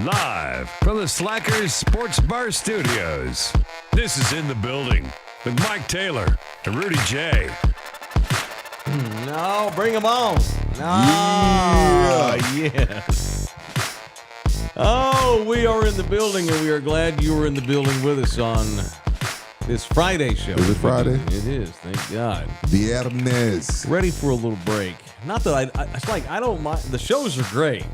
Live from the Slackers Sports Bar Studios. This is In the Building with Mike Taylor and Rudy Jay. No, bring them on. Yes. Oh, we are in the building, and we are glad you were in the building with us on this Friday show. Is it Friday? It is, thank God. Viernes. Ready for a little break. Not that it's like I don't mind. The shows are great.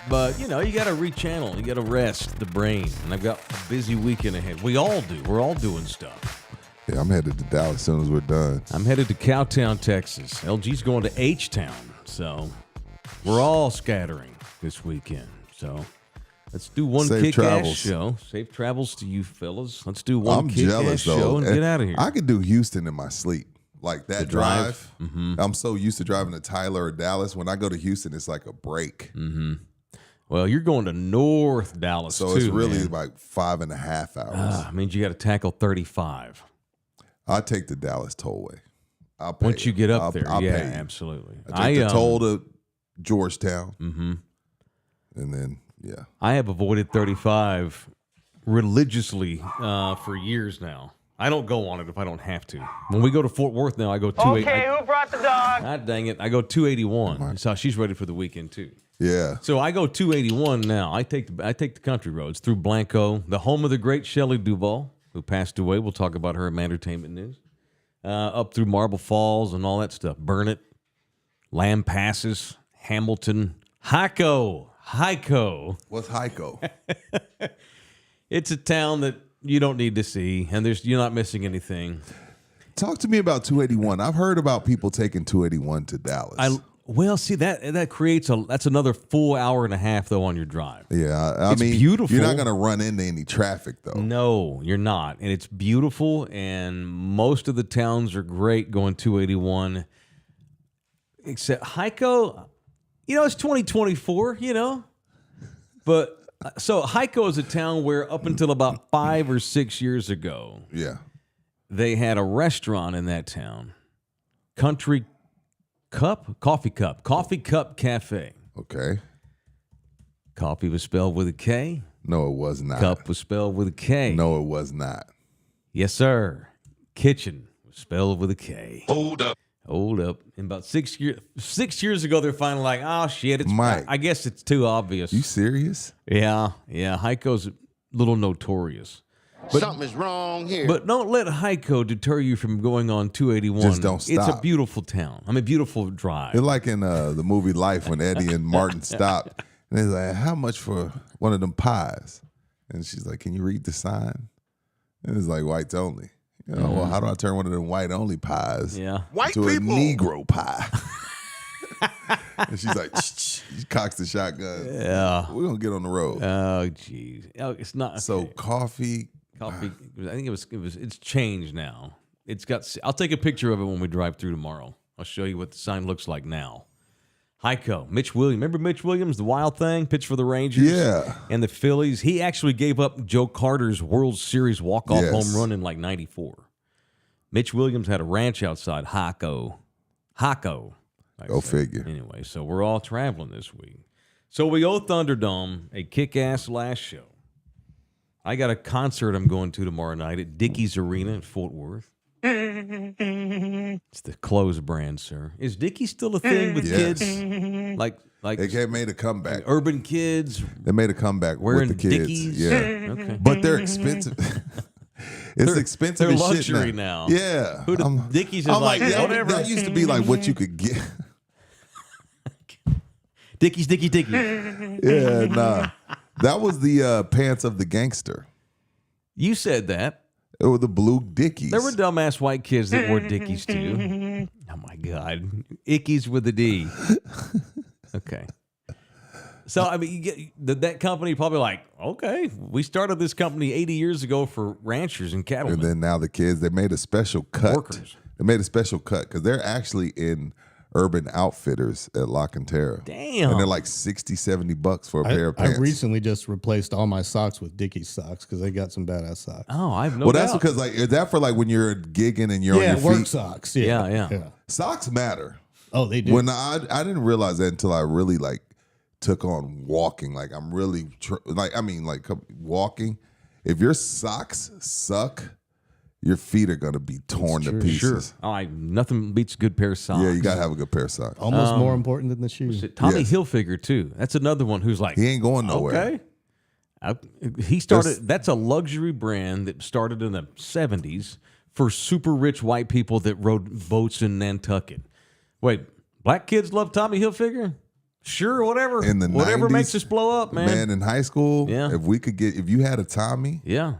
But, you know, you got to rechannel. You got to rest the brain. And I've got a busy weekend ahead. We all do. We're all doing stuff. Yeah, I'm headed to Dallas as soon as we're done. I'm headed to Cowtown, Texas. LG's going to H-Town. So we're all scattering this weekend. So let's do one kick-ass show. Safe travels to you fellas. Let's do one kick-ass show and get out of here. I could do Houston in my sleep. Like that drive. Mm-hmm. I'm so used to driving to Tyler or Dallas. When I go to Houston, it's like a break. Mm-hmm. Well, you're going to North Dallas, so it's really like 5.5 hours. Means you got to tackle 35. I'll take the Dallas tollway. Once you get up there, I'll yeah, pay you. Absolutely. I take the toll to Georgetown, and then I have avoided 35 religiously for years now. I don't go on it if I don't have to. When we go to Fort Worth now, I go 280. Okay, who brought the dog? God dang it, I go 281. So she's ready for the weekend too. Yeah. So I go 281 now. I take the country roads through Blanco, the home of the great Shelley Duvall, who passed away. We'll talk about her in entertainment news. Up through Marble Falls and all that stuff. Burnett, Lamb Passes, Hamilton, Hico. What's Hico? It's a town that you don't need to see, and you're not missing anything. Talk to me about 281. I've heard about people taking 281 to Dallas. Well, see, that creates that's another full hour and a half, though, on your drive. Yeah, I mean, beautiful. You're not going to run into any traffic, though. No, you're not. And it's beautiful, and most of the towns are great going 281. Except Hico, it's 2024, But, so Hico is a town where up until about 5 or 6 years ago, they had a restaurant in that town, Coffee Cup Cafe. Okay. Coffee was spelled with a K. No, it was not. Cup was spelled with a K. No, it was not. Yes, sir. Kitchen was spelled with a K. Hold up. And about 6 years ago, they're finally like, oh, shit. Mike, I guess it's too obvious. You serious? Yeah. Hico's a little notorious. But something is wrong here. But don't let Hico deter you from going on 281. Just don't stop. It's a beautiful town. Beautiful drive. It's like in the movie Life when Eddie and Martin stopped. And they're like, how much for one of them pies? And she's like, can you read the sign? And it's like, whites only. Well, how do I turn one of them white only pies Yeah. into a Negro pie? And she's like, she cocks the shotgun. Yeah. We're going to get on the road. Oh, jeez. Oh, it's not. Okay. So coffee. I think it's changed now. I'll take a picture of it when we drive through tomorrow. I'll show you what the sign looks like now. Hico, Mitch Williams. Remember Mitch Williams, the wild thing, pitched for the Rangers? Yeah. And the Phillies. He actually gave up Joe Carter's World Series walk-off home run in like 94. Mitch Williams had a ranch outside Hico. Go figure. Anyway, so we're all traveling this week. So we owe Thunderdome a kick-ass last show. I got a concert I'm going to tomorrow night at Dickies Arena in Fort Worth. It's the clothes brand, sir. Is Dickies still a thing with kids? Like They made a comeback. Urban kids. They made a comeback wearing with the kids. Dickies. Yeah. Okay. But they're expensive. It's expensive They're as luxury shit now. Yeah. Dickies is I'm like whatever. That used to be like what you could get. Dickies. Yeah, nah. That was the pants of the gangster. You said that. It was the blue Dickies. There were dumbass white kids that wore Dickies too. Oh my God, Ickies with a D. Okay. So you get that company probably like, okay, we started this company 80 years ago for ranchers and cattlemen. And then now the kids, they made a special cut. Workers. They made a special cut because they're actually in Urban Outfitters at La Cantera. Damn. And they're like $60-$70 for a pair of pants. I recently just replaced all my socks with Dickies socks because they got some badass socks. Oh, I have no Well, doubt. that's because is that for like when you're gigging and you're on your work feet? socks. Yeah. Socks matter. Oh, they do. When I didn't realize that until I really took on walking. Like I'm really walking. If your socks suck, your feet are gonna be torn to pieces. Sure. Nothing beats a good pair of socks. Yeah, you gotta have a good pair of socks. Almost more important than the shoes. Tommy Hilfiger too. That's another one who's like, He ain't going nowhere. Okay. He started. That's a luxury brand that started in the 70s for super rich white people that rode boats in Nantucket. Wait, black kids love Tommy Hilfiger? Sure, whatever. In the whatever 90s, makes us blow up, man. Man, in high school, Yeah. if you had a Tommy, Yeah.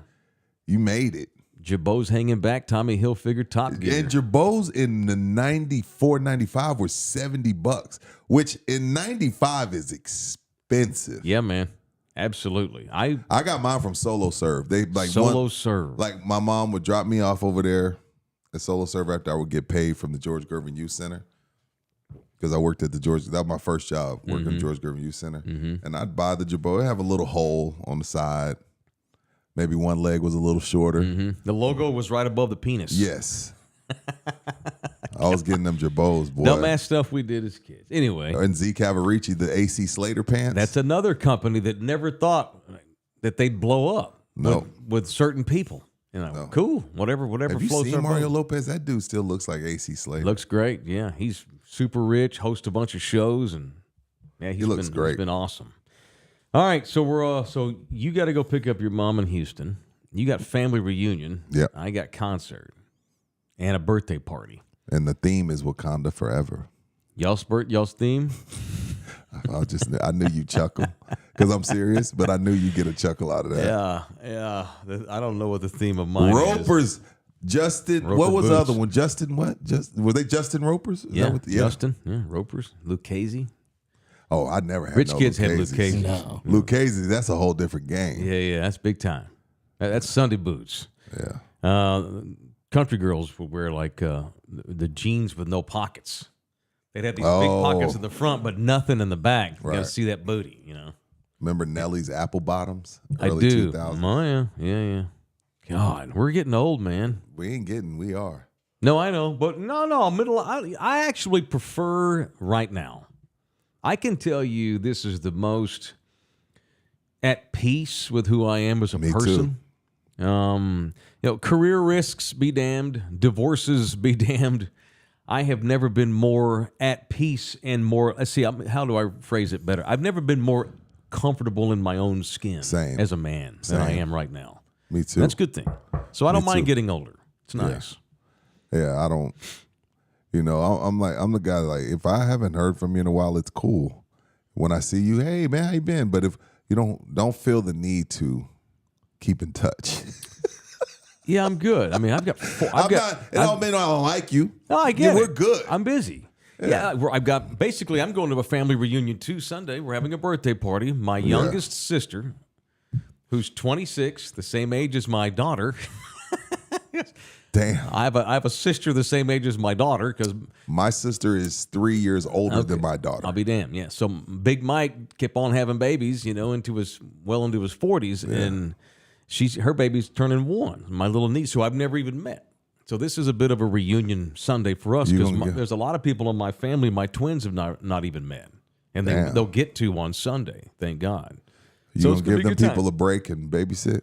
you made it. Jabot's hanging back, Tommy Hilfiger, Top Gear. And Jabot's in the 94, 95 were $70, which in 95 is expensive. Yeah, man. Absolutely. I got mine from Solo Serve. They like Solo Serve. Like my mom would drop me off over there at Solo Serve after I would get paid from the George Gervin Youth Center. Because I worked at the George, that was my first job, working at the George Gervin Youth Center. And I'd buy the Jabot. It'd have a little hole on the side. Maybe one leg was a little shorter. The logo was right above the penis. Yes. I was getting them Jabots, boy. Dumbass stuff we did as kids. Anyway. And Z Cavaricci, the AC Slater pants. That's another company that never thought that they'd blow up with certain people. You know, cool. Whatever Have you floats seen our Mario boat. Lopez? That dude still looks like AC Slater. Looks great. Yeah, he's super rich, hosts a bunch of shows, and yeah, he looks great. He's been awesome. All right, so we're so you got to go pick up your mom in Houston. You got family reunion. Yep. I got concert and a birthday party. And the theme is Wakanda Forever. Y'all's theme? I knew you chuckle because I'm serious, but I knew you get a chuckle out of that. Yeah. I don't know what the theme of mine is. Ropers, Justin. Roper what was the boots. other one? Justin. What? Were they Justin Ropers? Is that what Justin. Yeah, Ropers. Lucchese. Oh, I never had Rich no kids have Lucchese's. Lucchese. No. Lucchese, that's a whole different game. Yeah, that's big time. That's Sunday boots. Yeah. Country girls would wear like the jeans with no pockets. They'd have these big pockets in the front, but nothing in the back. You got to Right. see that booty, you know. Remember Nelly's apple bottoms? I Early do. 2000s? Oh, yeah. God, we're getting old, man. We are. No, I know, but no, I actually prefer right now. I can tell you this is the most at peace with who I am as a Me person. Career risks be damned, divorces be damned. I have never been more at peace and more. Let's see, how do I phrase it better? I've never been more comfortable in my own skin as a man than I am right now. Me too. That's a good thing. So I don't mind too. getting older. It's nice. Yeah, I don't. I'm the guy like if I haven't heard from you in a while, it's cool. When I see you, hey man, how you been? But if you don't feel the need to keep in touch. Yeah, I'm good. I mean, I've got four. It don't mean I don't like you. No, I get it. We're good. I'm busy. Yeah, I'm going to a family reunion too Sunday. We're having a birthday party. My youngest sister, who's 26, the same age as my daughter. Damn. I have a sister the same age as my daughter because My sister is 3 years older than my daughter. I'll be damned. Yeah. So Big Mike kept on having babies, into his 40s, and her baby's turning 1. My little niece, who I've never even met. So this is a bit of a reunion Sunday for us because there's a lot of people in my family my twins have not even met, and they'll get to on Sunday. Thank God. You So gonna it's gonna give be a them good people time. a break and babysit?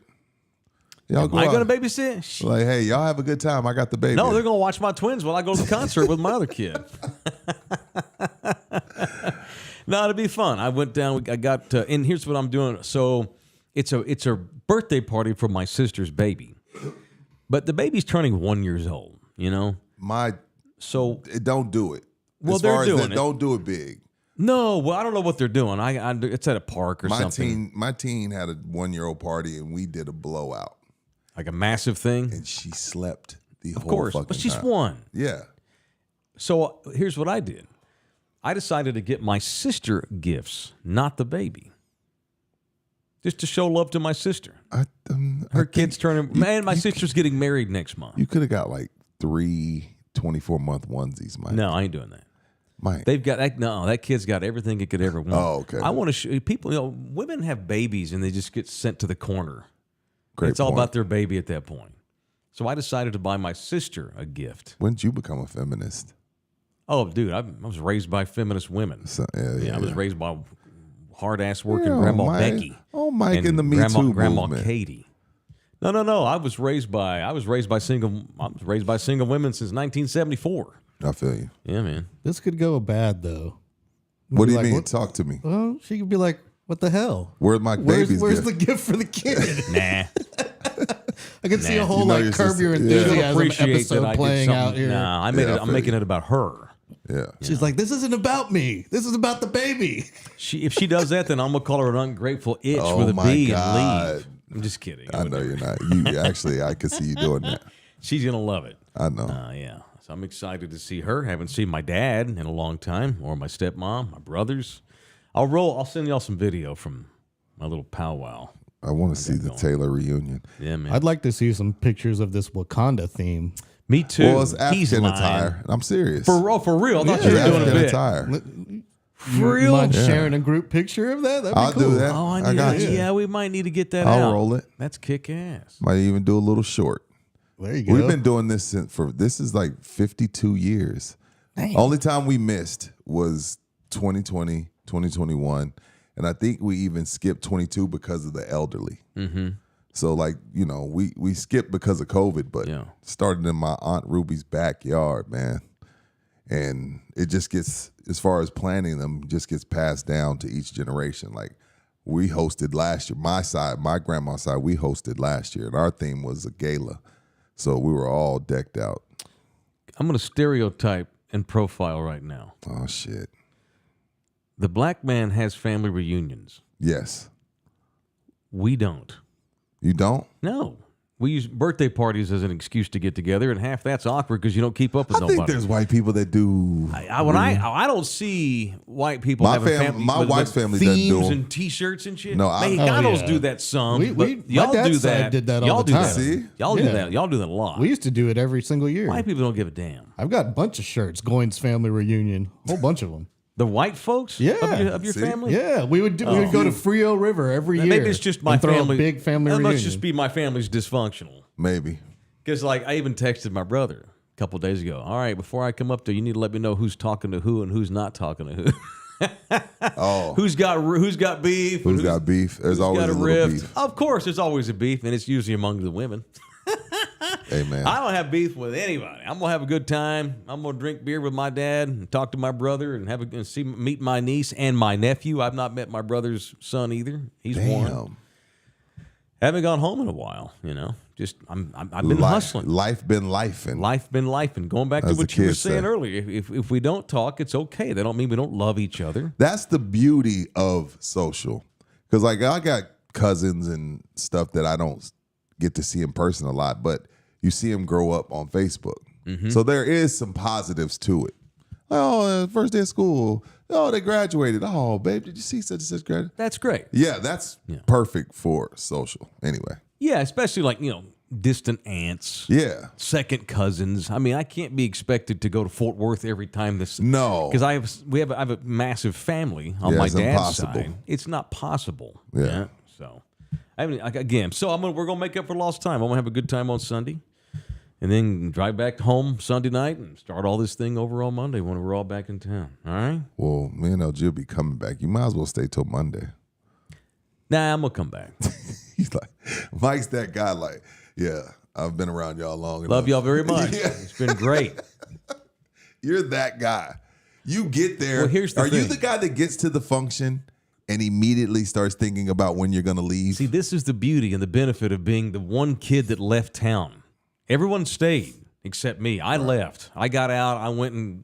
Y'all Am I going to babysit? Like, hey, y'all have a good time. I got the baby. No, they're going to watch my twins while I go to the concert with my other kid. No, it'll be fun. I went down. I got, and here's what I'm doing. So it's a birthday party for my sister's baby, but the baby's turning 1 year old. Don't do it. Well, as they're far as doing that, it. Don't do it big. No, well, I don't know what they're doing. It's at a park or something. My teen had a 1 year old party and we did a blowout. Like a massive thing. And she slept the Of whole course, fucking but she's time. 1. Yeah. So here's what I did. I decided to get my sister gifts, not the baby. Just to show love to my sister. Her kid's turning... my sister's getting married next month. You could have got like 3 24-month onesies, Mike. No, I ain't doing that. Mike. They've got... that kid's got everything it could ever want. Oh, okay. I want to show people... women have babies and they just get sent to the corner. Great It's all point. about their baby at that point. So I decided to buy my sister a gift. When did you become a feminist? Oh, dude, I was raised by feminist women. So, I was raised by hard ass working Grandma Mike. Becky. Oh, Mike and in the Me Grandma, Too Grandma movement. Katie. No. I was raised by single women since 1974. I feel you. Yeah, man. This could go bad though. What do you Like, mean? what- Talk to me. Well, she could be like, "What the hell? Where's my baby's Where's gift? the gift for the kid?" Nah. I can see a whole You know like your Curb Your sister- yeah. Enthusiasm Appreciate that episode I did playing something. out here. Nah, I'm I feel making you. it about her. Yeah. She's like, "This isn't about me. This is about the baby." If she does that, then I'm gonna call her an ungrateful itch Oh with a my B God. and leave. I'm just kidding. I know you're not. You actually, I could see you doing that. She's gonna love it. I know. Yeah. So I'm excited to see her. Haven't seen my dad in a long time, or my stepmom, my brothers. I'll send y'all some video from my little powwow. I want to see the Taylor reunion. Yeah, man. I'd like to see some pictures of this Wakanda theme. Me too. Well, it's He's African lying. attire. I'm serious. For real. I thought It's you were doing a African bit. attire. For real. Mind sharing a group picture of that? That'd be I'll cool. do that. Oh, I I got need. you. Yeah, we might need to get that I'll out. roll it. That's kick ass. Might even do a little short. There you go. We've been doing this this is like 52 years. Only time we missed was 2020, 2021. And I think we even skipped 22 because of the elderly. Mm-hmm. So like, we skipped because of COVID, but started in my Aunt Ruby's backyard, man. And it just gets, as far as planning them, just gets passed down to each generation. Like we hosted last year, my grandma's side, we hosted last year. And our theme was a gala. So we were all decked out. I'm going to stereotype and profile right now. Oh, shit. The black man has family reunions. Yes. We don't. You don't? No. We use birthday parties as an excuse to get together, and half that's awkward because you don't keep up with I nobody. think there's white people that do. I don't see white people My having fam- family, my with wife's family doesn't do themes 'em. and T-shirts and shit. No, Mexicanos yeah. do that some. We- but my y'all dad's do side that. did that all y'all the do time. that. See? Y'all do Yeah. that. Y'all do that a lot. We used to do it every single year. White people don't give a damn. I've got a bunch of shirts. Goins family reunion, a whole bunch of them. The white folks, Yeah. of your See? family. Yeah, we would go to Frio River every year. Maybe it's just my and throw family. A big family That reunion. must just be my family's dysfunctional. Maybe. Because I even texted my brother a couple days ago. All right, before I come up there, you need to let me know who's talking to who and who's not talking to who. Oh. Who's got beef? Who's got beef? There's who's always got a a little rift? beef. Of course, there's always a beef, and it's usually among the women. Hey, man. I don't have beef with anybody. I'm gonna have a good time. I'm gonna drink beer with my dad and talk to my brother and meet my niece and my nephew. I've not met my brother's son either. He's one. Damn. Haven't gone home in a while. Just I've been hustling. Life been life. And Life been life, and going back to As what the you were kids saying say. earlier. If we don't talk, it's okay. That don't mean we don't love each other. that's the beauty of social. Because I got cousins and stuff that I don't get to see in person a lot, but you see them grow up on Facebook. Mm-hmm. So there is some positives to it. Oh, first day of school. Oh, they graduated. Oh, babe, did you see such and such graduate? That's great. Yeah, that's perfect for social. Anyway. Yeah, especially distant aunts. Yeah. Second cousins. I mean, I can't be expected to go to Fort Worth every time this. No. Because I have a massive family on Yeah, my it's dad's impossible. side. It's not possible. Yeah. So, we're gonna make up for lost time. I'm gonna have a good time on Sunday, and then drive back home Sunday night and start all this thing over on Monday when we're all back in town. All right. Well, me and LG will be coming back. You might as well stay till Monday. Nah, I'm gonna come back. He's like, Mike's that guy. Like, yeah, I've been around y'all long enough. Love y'all very much. Yeah. It's been great. You're that guy. You get there. Well, here's the Are you thing. the guy that gets to the function and immediately starts thinking about when you're going to leave? See, this is the beauty and the benefit of being the one kid that left town. Everyone stayed except me. I left. I got out. I went and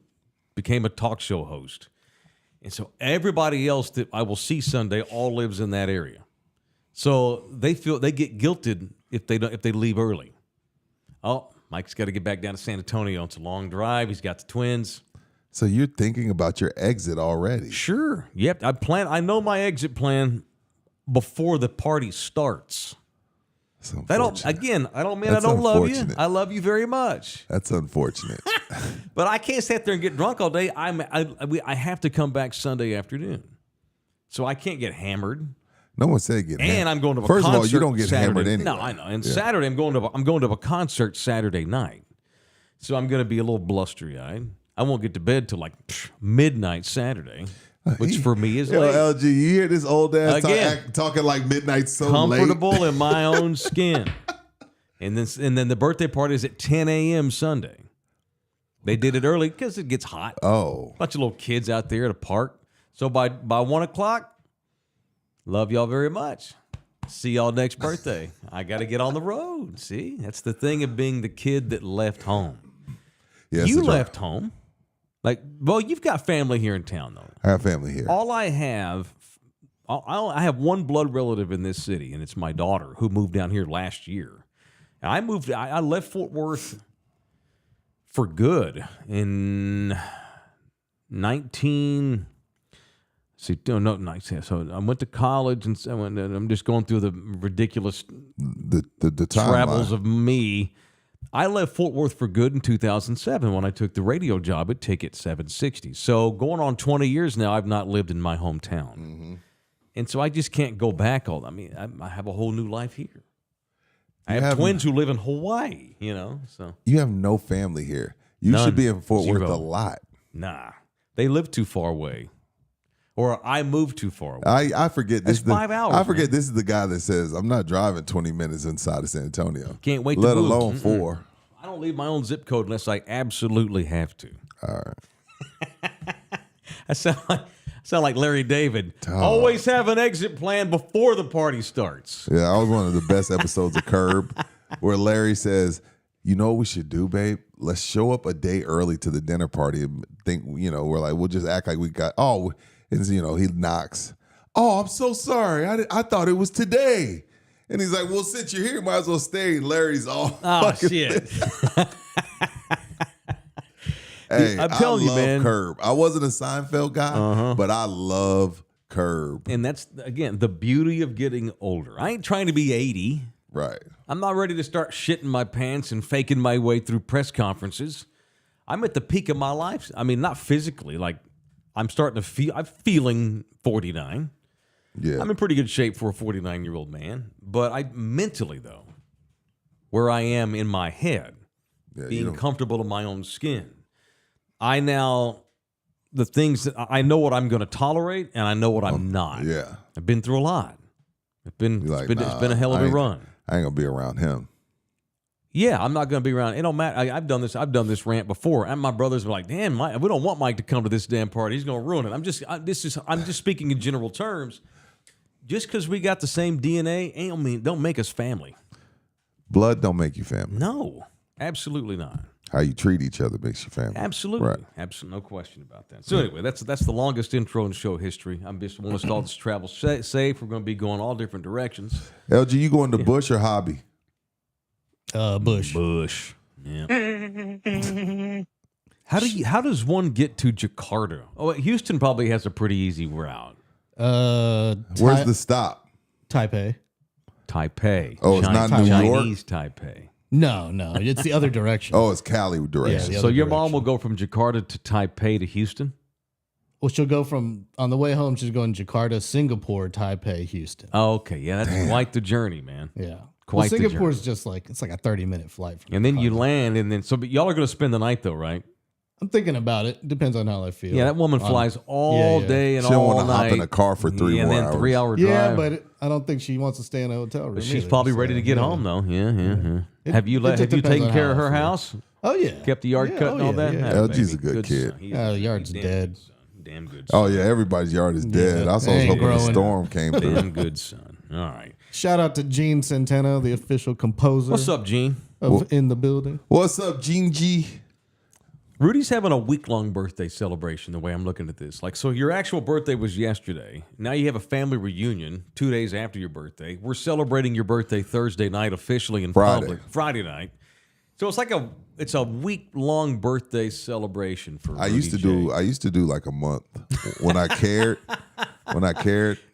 became a talk show host. And so everybody else that I will see Sunday all lives in that area. So they get guilted if they leave early. Oh, Mike's got to get back down to San Antonio. It's a long drive. He's got the twins. So you're thinking about your exit already. Sure. Yep. I know my exit plan before the party starts. That's I unfortunate. don't mean That's I don't love you. unfortunate. I love you very much. That's unfortunate. But I can't sit there and get drunk all day. I have to come back Sunday afternoon. So I can't get hammered. No one said get hammered. And I'm going to a First concert of all, you don't get Saturday. hammered anyway. No, I know. And Yeah. Saturday I'm going to a concert Saturday night. So I'm going to be a little blustery-eyed. I won't get to bed till like midnight Saturday. which for me is Yo, late. LG, you hear this old ass Again. talking like midnight so Comfortable late? in my own skin. And then the birthday party is at 10 a.m. Sunday. They did it early because it gets hot. Oh. Bunch of little kids out there at a park. So by 1 o'clock, love y'all very much. See y'all next birthday. I got to get on the road. See, that's the thing of being the kid that left home. Yeah, You left home. Like, well, you've got family here in town, though. I have family here. All I have one blood relative in this city, and it's my daughter who moved down here last year. I left Fort Worth for good in 19. So I went to college, and I'm just going through the ridiculous the travels timeline. of me. I left Fort Worth for good in 2007 when I took the radio job at Ticket 760. So going on 20 years now, I've not lived in my hometown. Mm-hmm. And so I just can't go back. I have a whole new life here. I You have have- twins who live in Hawaii, so. You have no family here. You None. should be in Fort Worth Zero. a lot. Nah, they live too far away. Or I moved too far away. I forget this. That's 5 hours, I forget man. this is the guy that says I'm not driving 20 minutes inside of San Antonio. Can't wait to let move. alone 4. I don't leave my own zip code unless I absolutely have to. All right. I sound like Larry David. Always have an exit plan before the party starts. Yeah, that was one of the best episodes of Curb, where Larry says, "You know what we should do, babe? Let's show up a day early to the dinner party and think, we're like, we'll just act like we got." And he knocks. "Oh, I'm so sorry. I thought it was today." And he's like, "Well, since you're here, might as well stay." And Larry's all, Oh, fucking shit. Hey, I'm telling I you, love man. Curb. I wasn't a Seinfeld guy, but I love Curb. And that's, again, the beauty of getting older. I ain't trying to be 80. Right. I'm not ready to start shitting my pants and faking my way through press conferences. I'm at the peak of my life. I mean, not physically. Like, I'm feeling 49. Yeah. I'm in pretty good shape for a 49-year-old man. But mentally, though, where I am in my head, Yeah, being comfortable in my own skin, the things that I know what I'm going to tolerate and I know what I'm not. Yeah. I've been through a lot. It's been a hell of a run. I ain't gonna be around him. Yeah, I'm not going to be around. It don't matter. I've done this rant before, and my brothers were like, "Damn, we don't want Mike to come to this damn party. He's going to ruin it." I'm just speaking in general terms. Just because we got the same DNA don't make us family. Blood don't make you family. No, absolutely not. How you treat each other makes you family. Absolutely. Right. Absolutely. No question about that. So anyway, that's the longest intro in show history. I just want us to all just travel safe. We're going to be going all different directions. LG, you going to Bush or Hobby? Bush. Bush. Yeah. How does one get to Jakarta? Oh, Houston probably has a pretty easy route. Where's the stop? Taipei? Taipei. Oh, it's not New York? Chinese Taipei. No, it's the other direction. Oh, it's Cali direction. Yeah, the So other your mom direction. will go from Jakarta to Taipei to Houston? Well, she'll go on the way home, she's going Jakarta, Singapore, Taipei, Houston. Oh, okay. Yeah, that's quite the journey, man. Yeah. Quite the journey. Singapore's just it's like a 30-minute flight. From And then you Jakarta. land, but y'all are going to spend the night though, right? I'm thinking about it. Depends on how I feel. Yeah, that woman flies all yeah. day and She don't all want to night. hop in a car for 3 and more then hours. 3-hour drive. Yeah, but I don't think she wants to stay in a hotel room. But she's either, probably so, ready to get yeah. home though. Yeah. It- Have you it just depends taken on care of how I her feel. house? Oh yeah. Kept the yard cut and all that? Yeah. Yeah, LG's baby. a good kid. son. He's The yard's damn dead. good son. Damn good Oh, son. yeah, everybody's yard is dead. Yeah, I was they ain't hoping a growing. storm came through. Damn good son. All right. Shout out to Gene Santana, the official composer What's up, Gene? of In the Building. What's up, Gene G? Rudy's having a week-long birthday celebration, the way I'm looking at this. So your actual birthday was yesterday. Now you have a family reunion 2 days after your birthday. We're celebrating your birthday Thursday night officially in Friday. public. Friday night. So it's a week-long birthday celebration for Rudy I used to do like a month when I cared.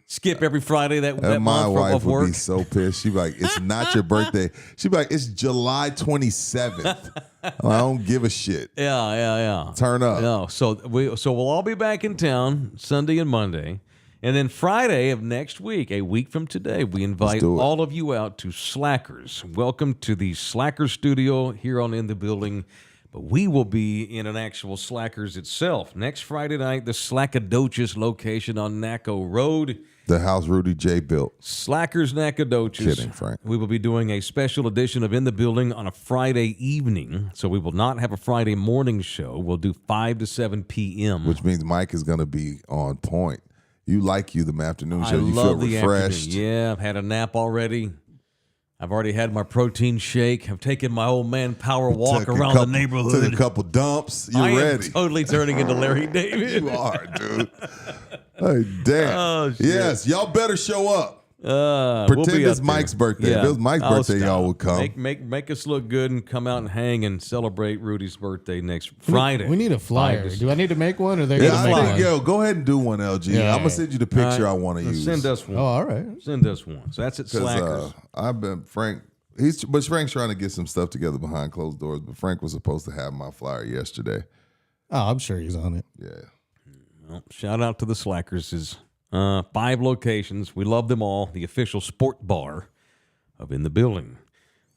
Skip every Friday that And my month wife of would work. be so pissed. She'd be like, "It's not your birthday." She'd be like, "It's July 27th." I don't give a shit. Yeah. Turn up. No, so we'll all be back in town Sunday and Monday. And then Friday of next week, a week from today, we invite do it. all of you out to Slackers. Welcome to the Slackers studio here on In the Building. But we will be in an actual Slackers itself next Friday night, the Slackadocious location on Naco Road. The house Rudy J built. Slackers Nacogdoches. Kidding, Frank. We will be doing a special edition of In the Building on a Friday evening. So we will not have a Friday morning show. We'll do 5 to 7 p.m. Which means Mike is going to be on point. You the afternoon show. I You love feel the refreshed. afternoon. Yeah, I've had a nap already. I've already had my protein shake. I've taken my old man power walk around the neighborhood. Took a couple dumps. You're ready. am totally turning into Larry David. You are, dude. Hey, damn. Oh, shit. Yes, y'all better show up. We'll Pretend be it's up Mike's there. birthday. If it was Mike's birthday, stop. y'all would come. Make us look good and come out and hang and celebrate Rudy's birthday next Friday. We need a flyer. Do I need to make one, or they Yeah, gonna I make think, one? yo, go ahead and do one, LG. Yeah, I'm going to send you the picture I want to use. Send us one. Oh, all right. Send us one. So that's at Slackers. I've been, Frank's trying to get some stuff together behind closed doors, but Frank was supposed to have my flyer yesterday. Oh, I'm sure he's on it. Yeah. Well, shout out to the Slackers. 5 locations. We love them all. The official sport bar of In the Building.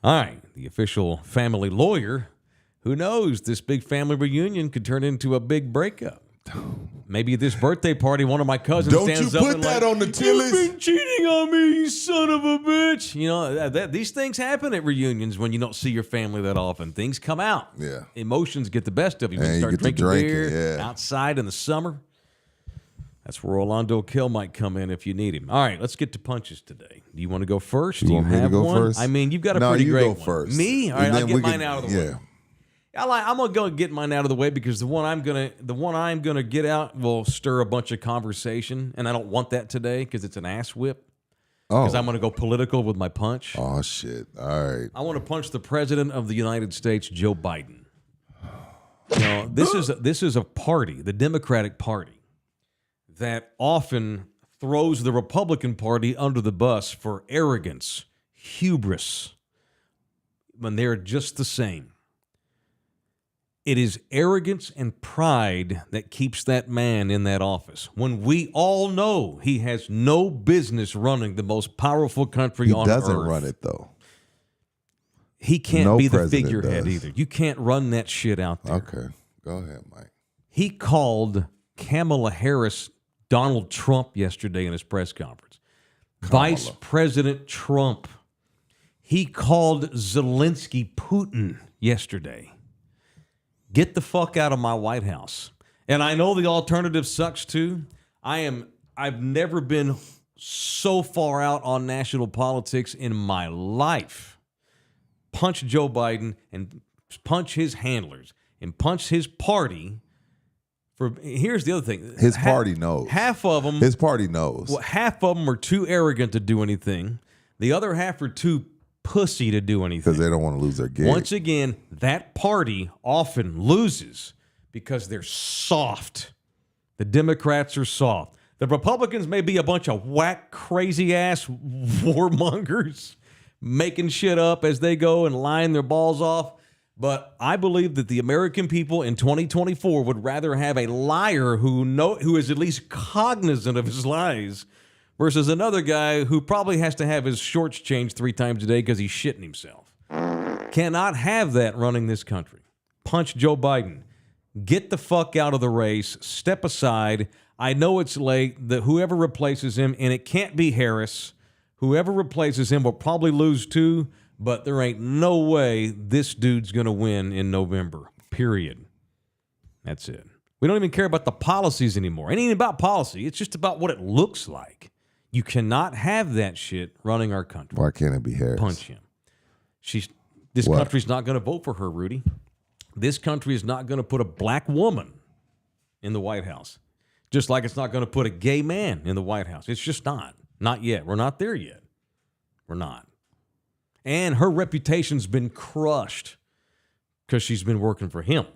All right. The official family lawyer. Who knows? This big family reunion could turn into a big breakup. Maybe this birthday party, one of my cousins Don't stands you up put and that like, on the Tillies. You've been cheating on me, you son of a bitch. You know, these things happen at reunions when you don't see your family that often. Things come out. Yeah. Emotions get the best of you. When And you you start get to drinking drink it, beer yeah. outside in the summer. That's where Orlando Kill might come in if you need him. All right, let's get to punches today. Do you want to go first? Do you want me to have go one? first? I mean, you've got a No, pretty you great go one. first. Me? All right, And I'll then get we mine can- out of the way. yeah. I'm gonna go get mine out of the way because the one I'm gonna get out will stir a bunch of conversation, and I don't want that today because it's an ass whip. Because I'm gonna go political with my punch. Oh, shit. All right. I want to punch the president of the United States, Joe Biden. You know, this is a party, the Democratic Party, that often throws the Republican Party under the bus for arrogance, hubris, when they're just the same. It is arrogance and pride that keeps that man in that office. When we all know he has no business running the most powerful country He on earth. doesn't run it, though. He can't No be the president figurehead does. either. You can't run that shit out there. Okay. Go ahead, Mike. He called Kamala Harris Donald Trump yesterday in his press conference. Vice President Trump. He called Zelensky Putin yesterday. Get the fuck out of my White House. And I know the alternative sucks too. I've never been so far out on national politics in my life. Punch Joe Biden and punch his handlers and punch his party. Here's the other thing. His party knows. Half of them. His party knows. Well, half of them are too arrogant to do anything. The other half are too pussy to do anything. Because they don't want to lose their gig. Once again, that party often loses because they're soft. The Democrats are soft. The Republicans may be a bunch of whack, crazy-ass warmongers making shit up as they go and lying their balls off. But I believe that the American people in 2024 would rather have a liar who is at least cognizant of his lies versus another guy who probably has to have his shorts changed 3 times a day because he's shitting himself. Cannot have that running this country. Punch Joe Biden. Get the fuck out of the race. Step aside. I know it's late. Whoever replaces him, and it can't be Harris, whoever replaces him will probably lose too, but there ain't no way this dude's going to win in November, period. That's it. We don't even care about the policies anymore. It ain't even about policy. It's just about what it looks like. You cannot have that shit running our country. Why can't it be Harris? Punch him. This What? country's not going to vote for her, Rudy. This country is not going to put a black woman in the White House. Just like it's not going to put a gay man in the White House. It's just not. Not yet. We're not there yet. We're not. And her reputation's been crushed because she's been working for him.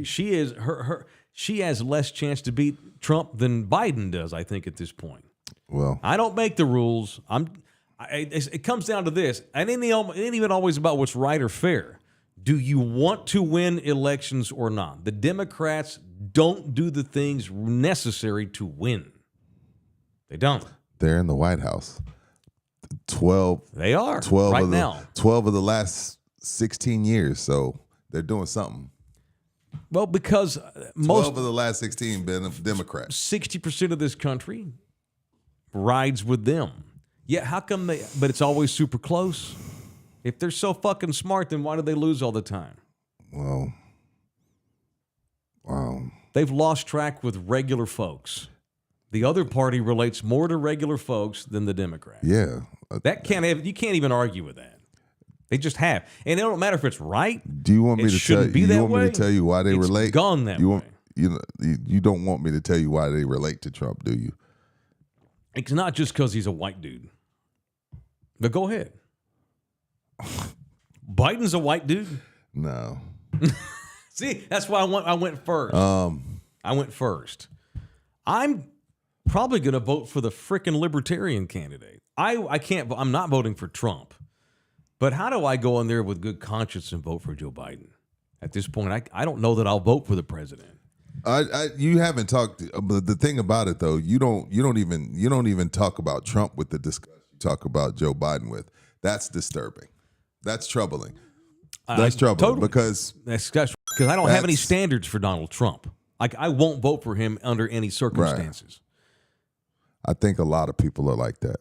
She has less chance to beat Trump than Biden does, I think, at this point. Well, I don't make the rules. It comes down to this. It ain't even always about what's right or fair. Do you want to win elections or not? The Democrats don't do the things necessary to win. They don't. they're in the White House. 12. They are 12 right of the, now. 12 of the last 16 years. So They're doing something. Well, because 12 most of the last 16 been Democrats. 60% of this country rides with them. Yeah, how come they? But it's always super close. If they're so fucking smart, then why do they lose all the time? Well, wow. They've lost track with regular folks. The other party relates more to regular folks than the Democrats. Yeah. You can't even argue with that. They just have, and it don't matter if it's right. Do you want me to tell be that you? Want way. me to tell you why they It's relate? Gone that way. You don't want me to tell you why they relate to Trump, do you? It's not just because he's a white dude. But go ahead. Biden's a white dude. No. See, that's why I went first. I went first. I'm probably going to vote for the frickin' libertarian candidate. I'm not voting for Trump. But how do I go in there with good conscience and vote for Joe Biden? At this point, I don't know that I'll vote for the president. You haven't talked. But the thing about it, though, you don't even talk about Trump with the discussion. You talk about Joe Biden with. That's disturbing. That's troubling. That's troubling totally. because I don't have any standards for Donald Trump. Like I won't vote for him under any circumstances. Right. I think a lot of people are like that.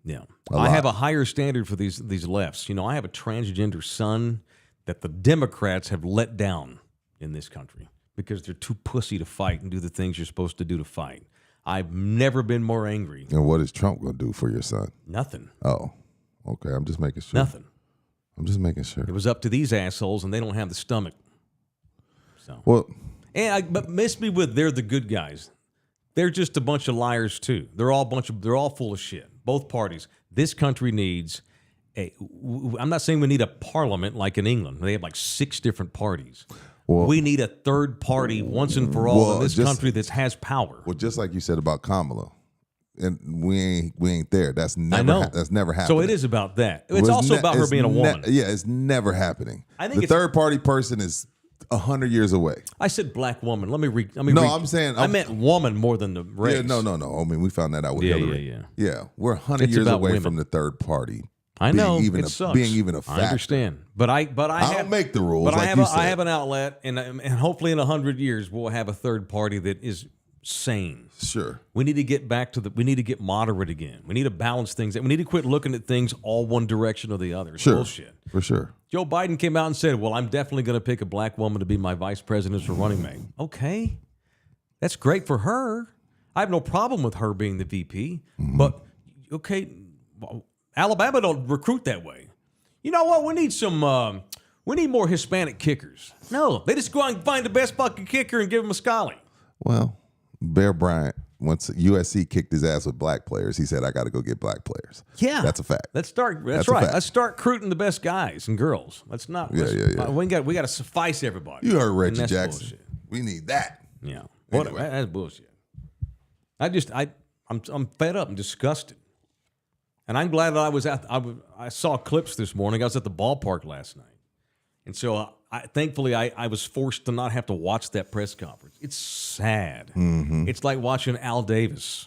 Yeah, I have a higher standard for these lefts. I have a transgender son that the Democrats have let down in this country because they're too pussy to fight and do the things you're supposed to do to fight. I've never been more angry. And what is Trump going to do for your son? Nothing. Oh, okay. I'm just making sure. Nothing. I'm just making sure. It was up to these assholes, and they don't have the stomach. So well, but miss me with they're the good guys. They're just a bunch of liars too. They're all full of shit. Both parties. This country needs I'm not saying we need a parliament like in England. They have like 6 different parties. Well, we need a third party once and for all in this country that has power. Well, just like you said about Kamala, and we ain't there. That's never happening. So it is about that. It's also about her being a woman. It's never happening. I think the third party person is 100 years away. I said black woman. I'm saying I meant woman more than the race. Yeah, no. I mean, we found that out with Hillary. Yeah, we're 100 years away women. from the third party. I know being even a factor. I understand, but I don't make the rules. But like I have an outlet, and hopefully in 100 years we'll have a third party that is sane. Sure. We need to get back to we need to get moderate again. We need to balance things. We need to quit looking at things all one direction or the other. It's bullshit. For sure. Joe Biden came out and said, well, I'm definitely going to pick a black woman to be my vice president or running mate. Okay. That's great for her. I have no problem with her being the VP. Mm-hmm. But, okay, Alabama don't recruit that way. You know what? We need more Hispanic kickers. No, they just go out and find the best fucking kicker and give him a scholarship. Well, Bear Bryant, once USC kicked his ass with black players, he said, I got to go get black players. Yeah. That's a fact. That's right. Let's start recruiting the best guys and girls. Let's not. Yeah. We got to suffice everybody. You heard Reggie Jackson. Bullshit. We need that. Yeah. Anyway. That's bullshit. I'm fed up and disgusted. And I'm glad that I saw clips this morning. I was at the ballpark last night. And so thankfully I was forced to not have to watch that press conference. It's sad. Mm-hmm. It's like watching Al Davis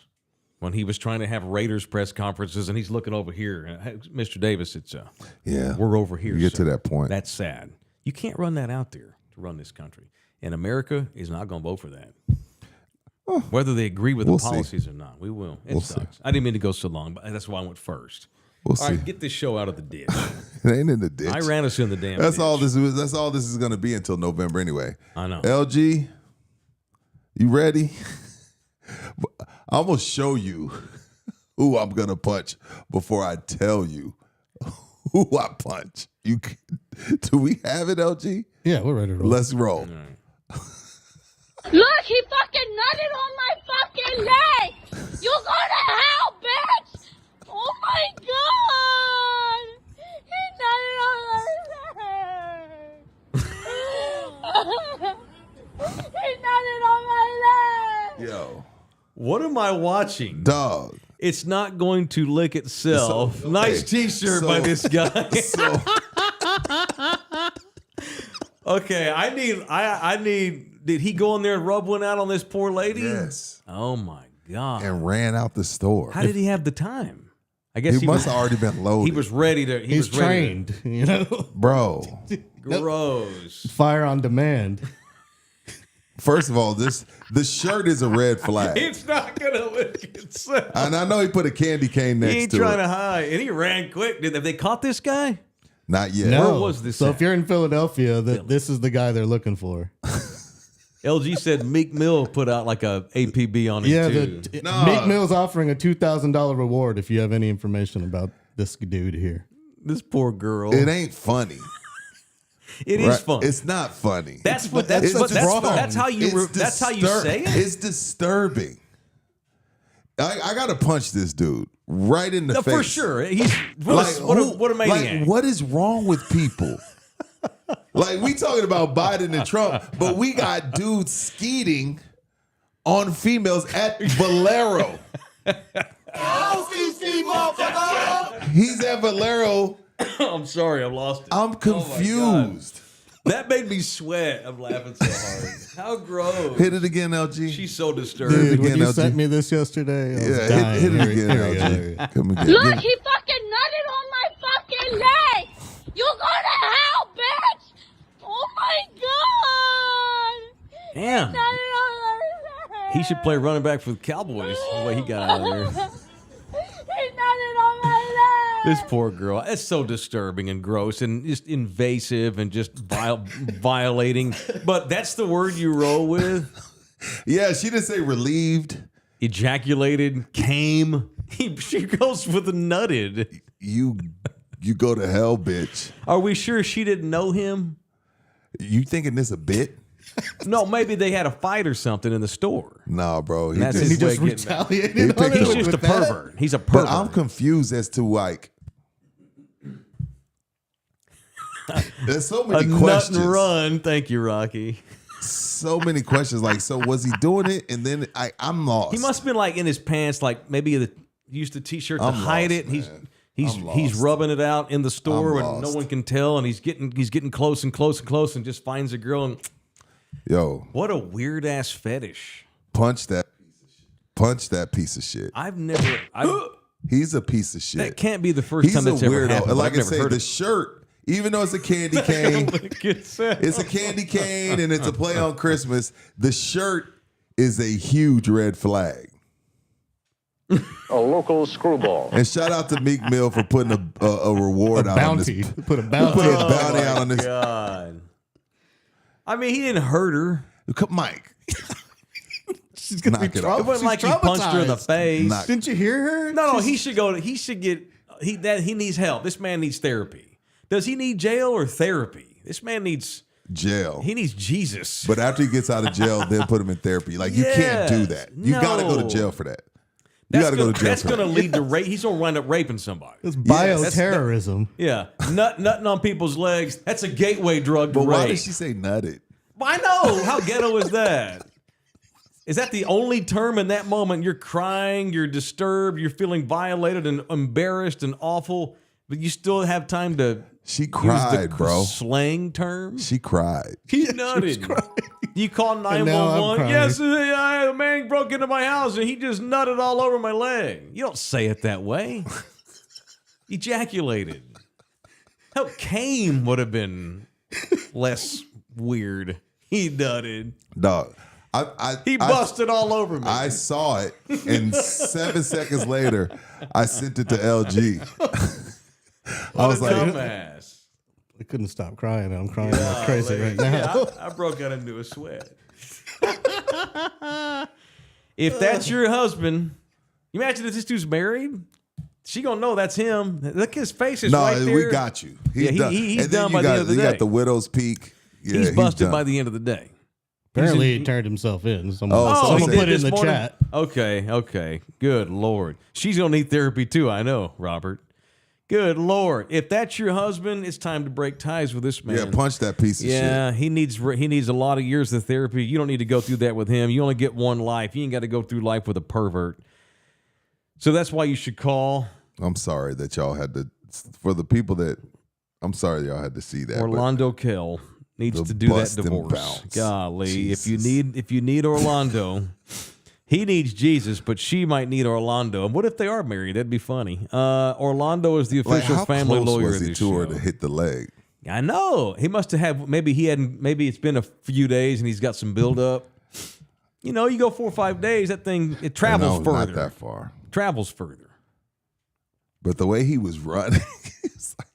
when he was trying to have Raiders press conferences and he's looking over here. Hey, Mr. Davis, we're over here. You get to that point. That's sad. You can't run that out there to run this country. And America is not going to vote for that. Whether they agree with the policies or not, we will. It sucks. See. I didn't mean to go so long, but that's why I went first. All right, get this show out of the ditch. It ain't in the ditch. I ran us in the damn ditch. That's all this is going to be until November anyway. I know. LG, you ready? I'm going to show you who I'm going to punch before I tell you who I punch. Do we have it, LG? Yeah, we're ready to roll. Let's roll. Look, he fucking nutted on my fucking leg! You go to hell, bitch! Oh my god! He nutted on my leg! He nutted on my leg! Yo. What am I watching? Dog. It's not going to lick itself. Nice t-shirt by this guy. Okay, I need. Did he go in there and rub one out on this poor lady? Yes. Oh my god. And ran out the store. How did he have the time? I guess he must have already been loaded. He was ready to. He's trained, you know, bro. Gross. Fire on demand. First of all, the shirt is a red flag. It's not going to lick itself. And I know he put a candy cane next He ain't to trying it. to hide. And he ran quick. Have they caught this guy? Not yet. No. Where was this So at? if you're in Philadelphia, this is the guy they're looking for. LG said Meek Mill put out like a APB on him too. Meek Mill's offering a $2,000 reward if you have any information about this dude here. This poor girl. It ain't funny. It is fun. It's not funny. That's It's wrong. that's how you say it. It's disturbing. I gotta punch this dude right in the No, face. for sure. He's what a maniac. Like, what is wrong with people? Like, we talking about Biden and Trump, but we got dudes skeeting on females at Valero. He's at Valero. I'm sorry, I lost it. I'm confused. That made me sweat. I'm laughing so hard. How gross. Hit it again, LG. She's so disturbed. Dude, when again, you LG. sent me this yesterday, I was Yeah, dying. hit it Here again, we go, here we go. LG. Come again. Look, he fucking nutted on my fucking leg. You go to hell, bitch. Oh my god. Damn. Nutted on my leg. He should play running back for the Cowboys the way he got out of there. He nutted on my leg. This poor girl. It's so disturbing and gross and just invasive and just violating. But that's the word you roll with. Yeah, she didn't say relieved. Ejaculated, came. She goes with the nutted. You go to hell, bitch. Are we sure she didn't know him? You thinking this a bit? No, maybe they had a fight or something in the store. Nah, bro. He That's just, his way Just of getting at- retaliated He on picked it He's up- just a with that? pervert. He's a pervert. but I'm confused as to like. There's so a many nut questions. and run. Thank you, Rocky. So many questions. Like, so was he doing it? And then I'm lost. He must have been like in his pants, like maybe used the t-shirt to I'm hide lost, it. He's man. he's I'm he's lost. rubbing it out in the store I'm and no lost. one can tell, and he's getting close and close and close, and just finds a girl. And Yo, what a weird ass fetish. punch that piece of shit. I've never. He's a piece of shit. That can't be the first He's time a that's ever weirdo. happened. And but like I've I never say, heard the of shirt, even though it's a candy cane, it. it's a candy cane and it's a play on Christmas. The shirt is a huge red flag. A local screwball. And shout out to Meek Mill for putting a reward out Bounty. on this. Put a bounty. Put a on bounty out on this. God. I mean, he didn't hurt her. Mike. She's gonna Knock be it off. It wasn't like he punched her in the traumatized. face. Knock- Didn't you hear her? No, he should go. He should get. He needs help. This man needs therapy. Does he need jail or therapy? This man needs. Jail. He needs Jesus. But after he gets out of jail, then put him in therapy. Like, you can't do that. You got to go to No. jail for that. You got to go to jail That's for going to that. lead to rape. He's going to wind up raping somebody. It's Yes. bioterrorism. Yeah, nutting on people's legs. That's a gateway drug to But why rape. did she say nutted? I know. How ghetto is that? Is that the only term in that moment? You're crying, you're disturbed, you're feeling violated and embarrassed and awful, but you still have time to She use cried, the bro. slang term? She cried. He nutted. You call now I'm 911. crying. Yes, a man broke into my house and he just nutted all over my leg. You don't say it that way. Ejaculated. Hell, came would have been less weird. He nutted. Dog. He busted all over me. I saw it, and 7 seconds later, I sent it to LG. I was like, dumbass. I couldn't stop crying. I'm crying like crazy right now. Yeah, I broke out into a sweat. If that's your husband, you imagine if this dude's married, she gonna know that's him. Look, his face is no, right there. we got you. Yeah, done. he's And then done you by the end of the You day. got the widow's peak. Yeah, He's busted done. by the end of the day. Apparently, he turned himself in. Someone, Oh, someone he put did it in this the morning? chat. Okay. Good Lord. She's going to need therapy too, I know, Robert. Good Lord. If that's your husband, it's time to break ties with this man. Yeah, punch that piece of Yeah, shit. he needs a lot of years of therapy. You don't need to go through that with him. You only get one life. You ain't got to go through life with a pervert. So that's why you should call I'm sorry that y'all had to, for the people that, I'm sorry y'all had to see that. but Orlando Kell. Needs The to do that bust and divorce. bounce. Golly, Jesus. if you need Orlando, he needs Jesus, but she might need Orlando. And what if they are married? That'd be funny. Orlando is the like, official how family close lawyer was of he this to her show. to hit the leg? I know. He must have had, maybe it's been a few days and he's got some buildup. You know, you go 4 or 5 days, that thing, it travels further. Not that far. Travels further. But the way he was running, it's like,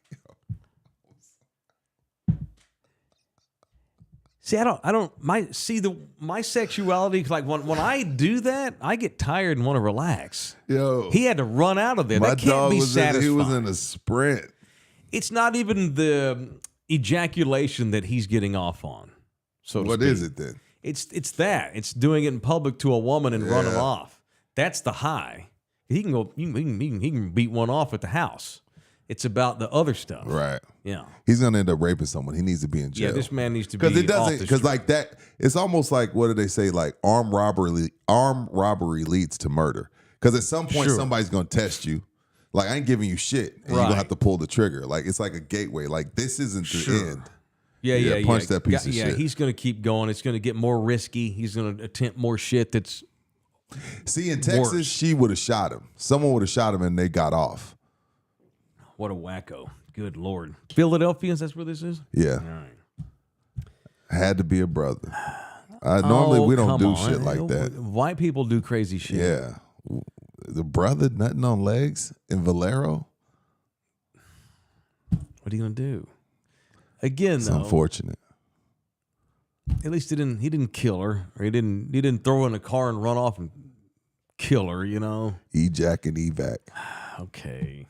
see, my sexuality, like when I do that, I get tired and want to relax. yo, He had to run out of there. my That can't dog be was satisfying. he was in a sprint. It's not even the ejaculation that he's getting off on. So to What speak. is it then? It's that. It's doing it in public to a woman and running off. That's the high. He can go. He can beat one off at the house. It's about the other stuff. Right. Yeah. He's gonna end up raping someone. He needs to be in jail. Yeah. This man needs to be Because it doesn't. off the Because street. like that, it's almost like, what do they say? Like armed robbery leads to murder. Because at some point Sure. somebody's gonna test you. Like I ain't giving you shit, and you're Right. gonna have to pull the trigger. Like it's like a gateway. Like this isn't the end. Yeah. punch that piece of yeah, shit. he's going to keep going. It's going to get more risky. He's going to attempt more shit that's See, in Texas, Worse. she would have shot him. Someone would have shot him, and they got off. what a wacko. Good Lord. Philadelphia, that's where this is? Yeah, All right. had to be a brother. Normally we don't come do on. shit like that. White people do crazy shit. Yeah, the brother nutting on legs in Valero. What are you going to do? Again, It's though, unfortunate. at least he didn't kill her, or he didn't throw her in a car and run off and kill her, you know? Ejac and evac. Okay.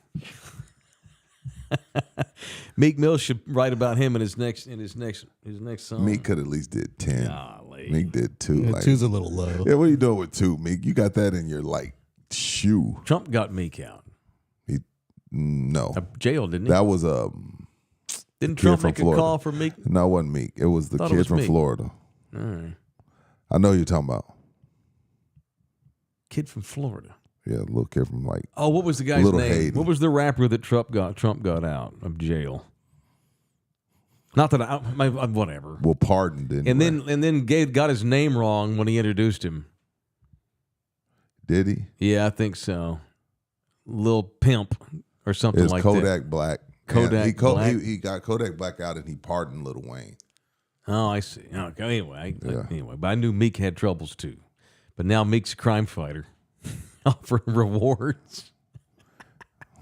Meek Mill should write about him in his next song. Meek could at least did 10. Golly. Meek did 2. Yeah, Like, 2's a little low. yeah, what are you doing with 2, Meek? You got that in your like shoe. Trump got Meek out No, of jail, didn't he? that was Didn't kid Trump from make a Florida. call for Meek? No, it wasn't Meek. It was the Thought it kid was from Meek. Florida. All right. I know who you're talking about. Kid from Florida. Yeah, the little kid from like. Oh, what was the guy's Little name? Hayden. What was the rapper that Trump got out of jail? Not that whatever. Well, pardoned. Anyway. And then Gabe got his name wrong when he introduced him. Did he? Yeah, I think so. Lil Pimp or It something was like Kodak that. Black. Kodak And Black? He got Kodak Black out and he pardoned Lil Wayne. Oh, I see. Okay, anyway, Yeah. but I knew Meek had troubles too. But now Meek's a crime fighter, offering rewards.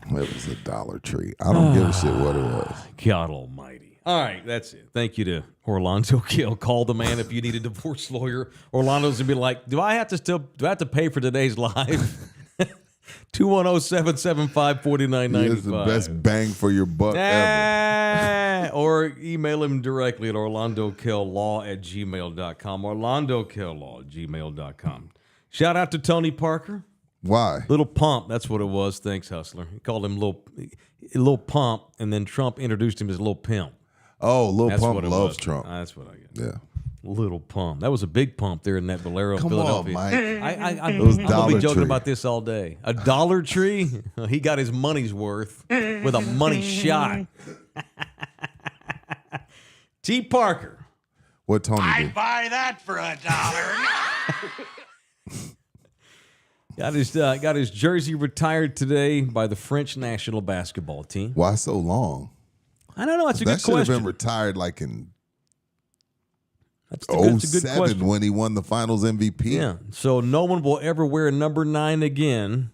It was a Dollar Tree. I don't give a shit what it was. God Almighty. All right, that's it. Thank you to Orlando Kill. Call the man if you need a divorce lawyer. Orlando's gonna be like, do I have to pay for today's live? 210-775-4995. It's the best bang for your buck ever. Or email him directly at orlandokilllaw@gmail.com. orlandokilllaw@gmail.com. Shout out to Tony Parker. Why? Little Pump, that's what it was. Thanks, Hustler. He called him Little Pump, and then Trump introduced him as Little Pimp. Oh, Lil That's Pump what it loves was. Trump. That's what I get. Yeah. Little Pump. That was a big pump there in that Valero, Come Philadelphia. on, Mike. I'm was going to Dollar be joking Tree. about this all day. A Dollar Tree? He got his money's worth with a money shot. T. Parker. What Tony do? Buy that for $1. Got his jersey retired today by the French national basketball team. Why so long? I don't know. That's a That good should have question. been retired like in That's a good 07 question. when he won the Finals MVP. Yeah. So no one will ever wear number 9 again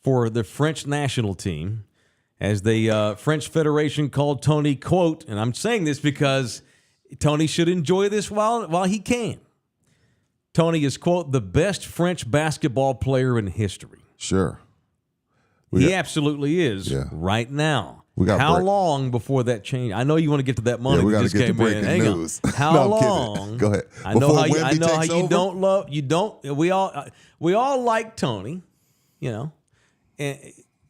for the French national team, as the French Federation called Tony, quote, and I'm saying this because Tony should enjoy this while he can. Tony is, quote, the best French basketball player in history. Sure. He absolutely is Yeah. right now. We got How break. long before that change? I know you want to get to that money. Yeah, we that got to just get to came in. breaking Hang on. news. How No, I'm kidding. long? Go ahead. I know Before how you, Wemby takes you over? don't love. You don't. We all like Tony. You know. And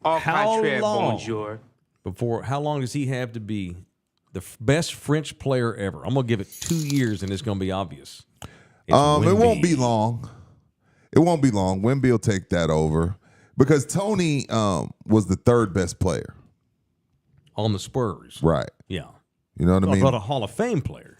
how long? Before how long does he have to be the best French player ever? I'm gonna give it 2 years, and it's gonna be obvious. It's It won't Wemby. be long. It won't be long. Wemby will take that over because Tony was the third best player. On the Spurs. Right. Yeah. You know what I mean? But a Hall of Fame player.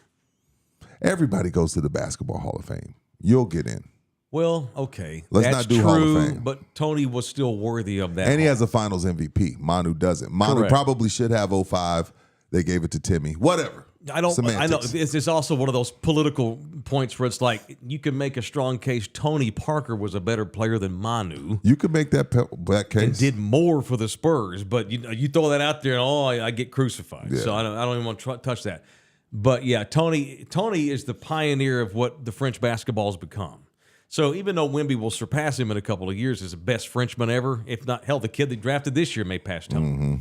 Everybody goes to the Basketball Hall of Fame. You'll get in. Well, okay. Let's That's not do true, Hall of Fame. but Tony was still worthy of that. And he has a Finals MVP. Manu doesn't. Manu Correct. probably should have 05. they gave it to Timmy. Whatever. I know Semantics. it's also one of those political points where it's like you can make a strong case Tony Parker was a better player than Manu. You could make that case. And did more for the Spurs, but you throw that out there and I get crucified. Yeah. So I don't even want to touch that. But yeah, Tony is the pioneer of what the French basketball has become. So even though Wemby will surpass him in a couple of years as the best Frenchman ever, if not, hell, the kid they drafted this year may pass Tony. Mm-hmm.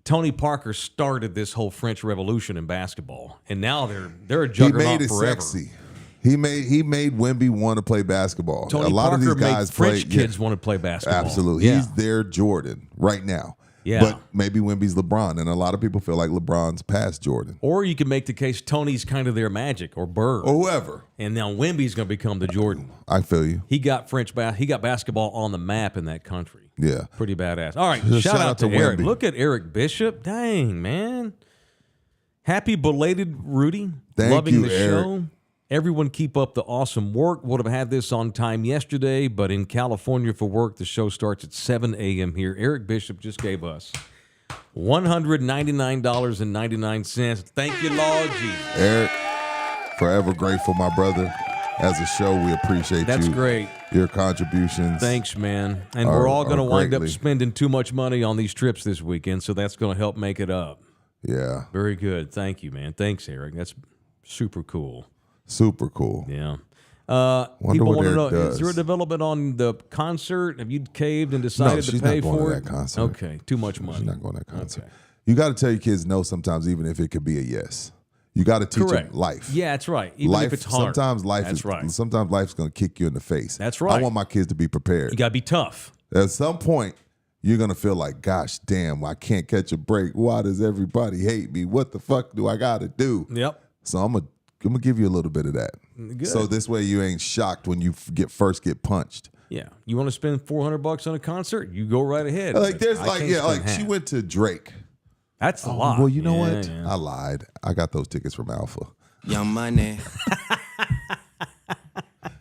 Tony Parker started this whole French Revolution in basketball, and now they're a juggernaut He made it forever. sexy. He made Wemby want to play basketball. Tony a lot Parker of these guys made French play, kids want to play basketball. Absolutely. Yeah. He's their Jordan right now. Yeah. But maybe Wemby's LeBron, and a lot of people feel like LeBron's past Jordan. Or you can make the case Tony's kind of their Magic or Bird. Or whoever. And now Wemby's going to become the Jordan. I feel you. He got basketball on the map in that country. Yeah. Pretty badass. All right, Shout shout out to Eric. Wemby. Look at Eric Bishop. Dang, man. Happy belated Rudy. Thank Loving you, the Eric. show. Everyone keep up the awesome work. Would have had this on time yesterday, but in California for work, the show starts at 7 a.m. here. Eric Bishop just gave us $199.99. Thank you, Lord Jesus. Eric, forever grateful, my brother. As a show, we appreciate That's you. great. Your contributions. Thanks, man. And Are- we're all going to are wind up greatly- spending too much money on these trips this weekend, so that's going to help make it up. Yeah. Very good. Thank you, man. Thanks, Eric. That's super cool. Super cool. Yeah. Wonder People what want to Eric know, does. is there a development on the concert? Have you caved and decided to she's pay not going for to it? that concert. Okay, too much money. She's not going to that concert. Okay. You got to tell your kids no sometimes, even if it could be a yes. You got to teach Correct. them life. Yeah, that's right. Even life, if it's hard. Sometimes That's right. Sometimes life's going to kick you in the face. That's right. I want my kids to be prepared. You got to be tough. At some point, you're going to feel like, gosh, damn, I can't catch a break. Why does everybody hate me? What the fuck do I got to do? Yep. So I'm gonna give you a little bit of that. Good. So this way you ain't shocked when you first get punched. Yeah. You want to spend $400 on a concert? You go right ahead. Like But there's I like can't yeah, spend like she half. went to Drake. That's a lot. Well, you know Yeah, what? yeah. I lied. I got those tickets from Alpha. Young money.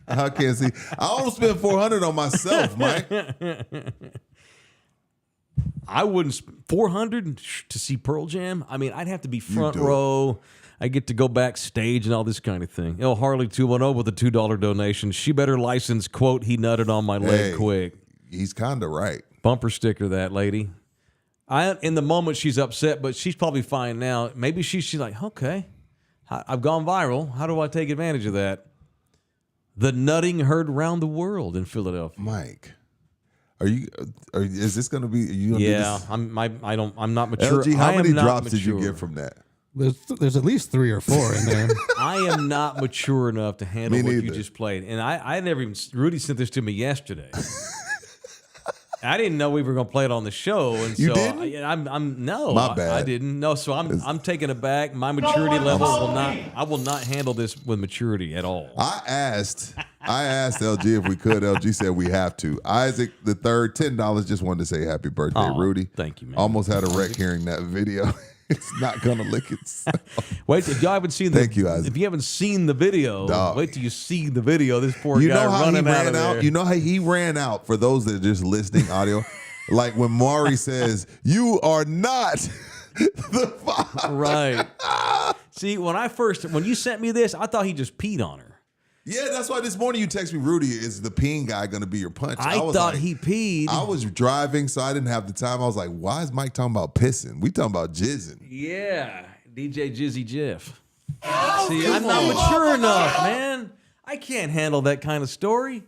I can't see. I almost spent $400 on myself, Mike. I wouldn't $400 to see Pearl Jam. I mean, I'd have to be front do it. row. I get to go backstage and all this kind of thing. Oh, Harley 210 with a $2 donation. She better license, quote, he nutted on my leg Hey. quick. He's kind of right. Bumper sticker, that lady. In the moment, she's upset, but she's probably fine now. Maybe she's like, okay, I've gone viral. How do I take advantage of that? The nutting heard round the world in Philadelphia. Mike, is this going to be? Are you gonna do Yeah, this? I'm not mature. LG, how I am many not drops did you mature. get from that? There's at least 3 or 4 in there. I am not mature enough to handle Me what you neither. just played. And I never even, Rudy sent this to me yesterday. I didn't know we were going to play it on the show. And You so didn't? I'm no, My bad. I didn't. No, so I'm taking it back. My maturity level I will not handle this with maturity at all. I asked LG if we could. LG said we have to. Isaac the third, $10, just wanted to say happy birthday, Aw, Rudy. thank you, man. Almost had a wreck hearing that video. It's not gonna lick itself. Wait, if y'all haven't seen the Thank you, Isaac. if you haven't seen the video, Dog. wait till you see the video. This poor You guy know how he running out ran of there. out? You know how he ran out for those that are just listening audio? Like when Maury says, "You are not the father." Right. See, when you sent me this, I thought he just peed on her. Yeah, that's why this morning you text me, Rudy, is the peeing guy going to be your punch? I was thought like- he peed. I was driving, so I didn't have the time. I was like, why is Mike talking about pissing? We talking about jizzing. Yeah, DJ Jizzy Jiff. See, I'm not mature enough, man. I can't handle that kind of story.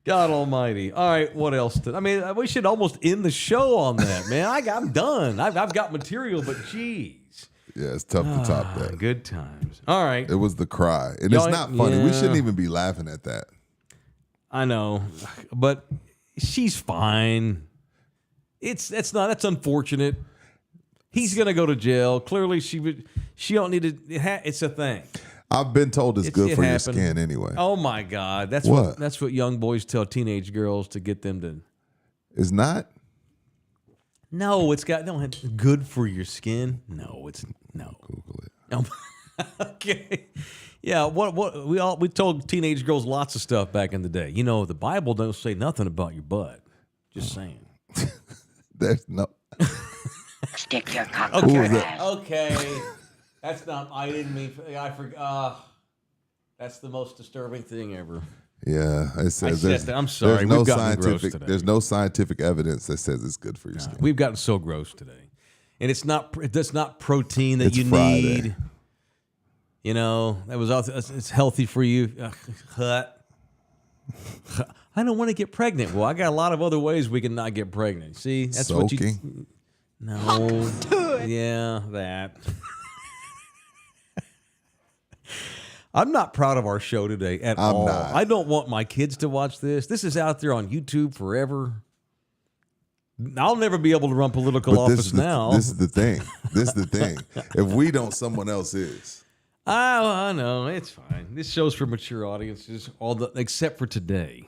God almighty. All right, what else? We should almost end the show on that, man. I'm done. I've got material, but geez. Yeah, it's tough to top that. Good times. All right. It was the cry. And Y'all- it's not funny. We yeah. shouldn't even be laughing at that. I know, but she's fine. That's unfortunate. He's gonna go to jail. Clearly, she don't need to. It's a thing. I've been told it's good It for your happened. skin anyway. Oh my God, that's What? that's what young boys tell teenage girls to get them to. It's not? No, it's good for your skin. No, it's no. Google it. No. Okay. Yeah, what we told teenage girls lots of stuff back in the day. You know, the Bible don't say nothing about your butt. Just saying. There's no. Stick your cock Who up was your that? ass. Okay. That's not, I didn't mean, I forgot. That's the most disturbing thing ever. Yeah, it says there's, I'm sorry. there's no We've gotten gross scientific. today. There's no scientific evidence that says it's good for your skin. We've gotten so gross today. And it's not protein that It's you Friday. need. You know, that was also, it's healthy for you. I don't want to get pregnant. Well, I got a lot of other ways we can not get pregnant. See, that's what you. Soaking. No. Yeah, that. I'm not proud of our show today at I'm all. not. I don't want my kids to watch this. This is out there on YouTube forever. I'll never be able to run political But office now. This is the thing. This is the thing. If we don't, someone else is. I know. It's fine. This show's for mature audiences, except for today.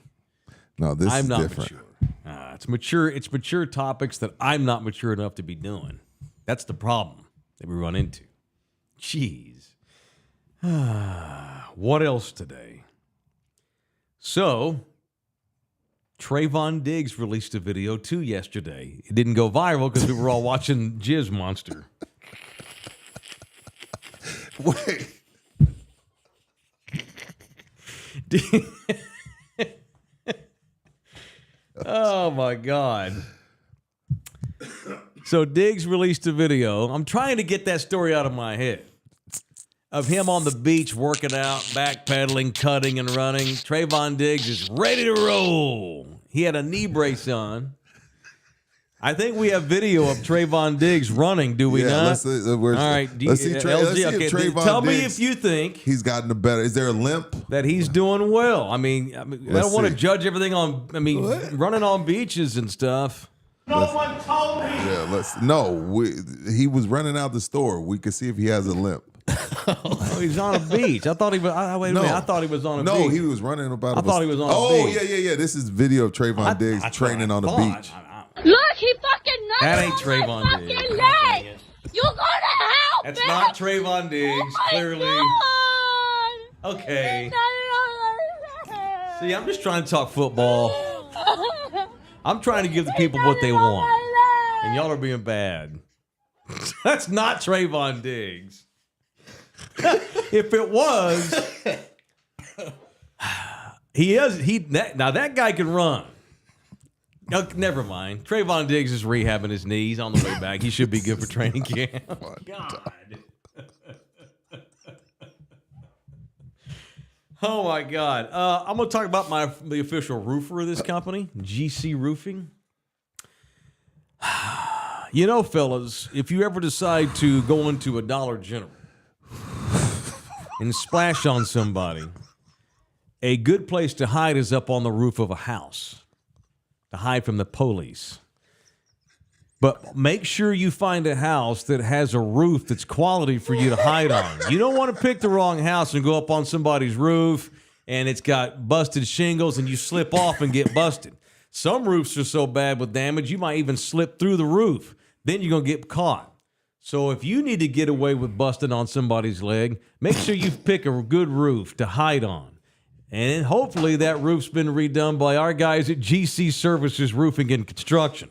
No, this I'm is not different. mature. It's mature. It's mature topics that I'm not mature enough to be doing. That's the problem that we run into. Jeez. What else today? So, Trayvon Diggs released a video too yesterday. It didn't go viral because we were all watching Jizz Monster. Wait. Oh my God. So Diggs released a video. I'm trying to get that story out of my head. Of him on the beach working out, backpedaling, cutting, and running. Trayvon Diggs is ready to roll. He had a knee brace on. I think we have video of Trayvon Diggs running, do we not? Let's, All right, let's see, let's see if okay, Trayvon tell me Diggs, if you think he's gotten a better. Is there a limp? that he's doing well. I mean I don't want to see. judge everything on, running on beaches and stuff. Yeah, let's. No, he was running out the store. We could see if he has a limp. Oh, he's on a beach. I thought he was. Wait a minute. I thought he was on a beach. No, he was running about. I thought he was on a Oh, beach. yeah. This is video of Trayvon Diggs training on the beach. Look, he fucking nutted That ain't on Trayvon my Diggs. fucking leg. You go to hell, That's bitch. not Trayvon Diggs. Oh my Clearly. God. Okay. He nutted on my See, I'm just trying to talk football. leg. I'm trying to give the people what they want, and y'all are being bad. That's not Trayvon Diggs. If it was, he is. Now that guy can run. No, never mind. Trayvon Diggs is rehabbing his knees on the way back. He should be good for training camp. God. Oh my God. I'm going to talk about the official roofer of this company, GC Roofing. You know, fellas, if you ever decide to go into a Dollar General and splash on somebody, a good place to hide is up on the roof of a house, to hide from the police. But make sure you find a house that has a roof that's quality for you to hide on. You don't want to pick the wrong house and go up on somebody's roof and it's got busted shingles and you slip off and get busted. Some roofs are so bad with damage, you might even slip through the roof. Then you're going to get caught. So if you need to get away with busting on somebody's leg, make sure you pick a good roof to hide on. And hopefully that roof's been redone by our guys at GC Services Roofing and Construction.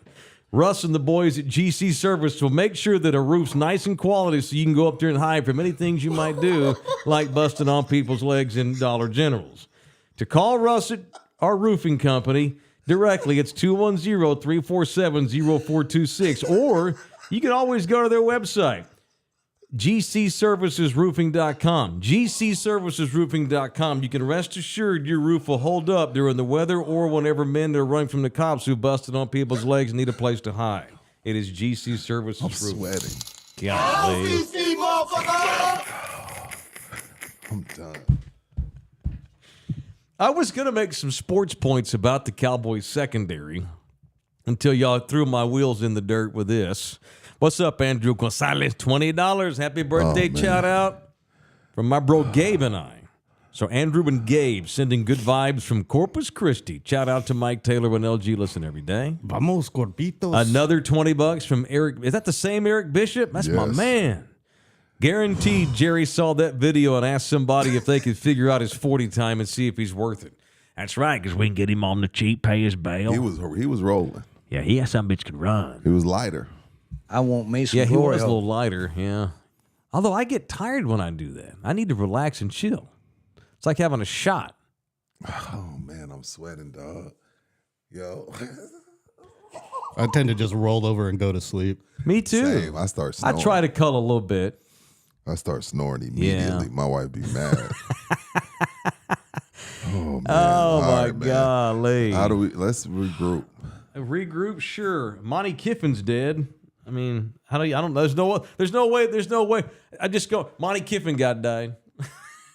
Russ and the boys at GC Service will make sure that a roof's nice and quality so you can go up there and hide from any things you might do, like busting on people's legs in Dollar Generals. To call Russ at our roofing company directly, it's 210-347-0426, or you can always go to their website, gcservicesroofing.com. gcservicesroofing.com. You can rest assured your roof will hold up during the weather or whenever men are running from the cops who busted on people's legs and need a place to hide. It is GC Services I'm Roofing. sweating. Golly. I'm done. I was going to make some sports points about the Cowboys secondary until y'all threw my wheels in the dirt with this. What's up, Andrew Gonzalez? $20. Happy birthday shout out from my bro Gabe and I. So Andrew and Gabe sending good vibes from Corpus Christi. Shout out to Mike Taylor and LG. Listen every day. Vamos, Corpitos. Another $20 from Eric. Is that the same Eric Bishop? That's my Yes. man. Guaranteed Jerry saw that video and asked somebody if they could figure out his 40 time and see if he's worth it. That's right, because we can get him on the cheap, pay his bail. He was rolling. Yeah, he has some bitch could run. He was lighter. I want me some Yeah, he glory was a hole. little lighter, yeah. Although I get tired when I do that. I need to relax and chill. It's like having a shot. Oh, man, I'm sweating, dog. Yo. I tend to just roll over and go to sleep. Me too. Same. I start snoring. I try to cull a little bit. I start snoring immediately. Yeah. My wife be mad. Oh, man. Oh, All my right, man. golly. Let's regroup. Regroup, sure. Monty Kiffin's dead. I mean, how do you? I don't know. There's no way. I just go. Monty Kiffin died.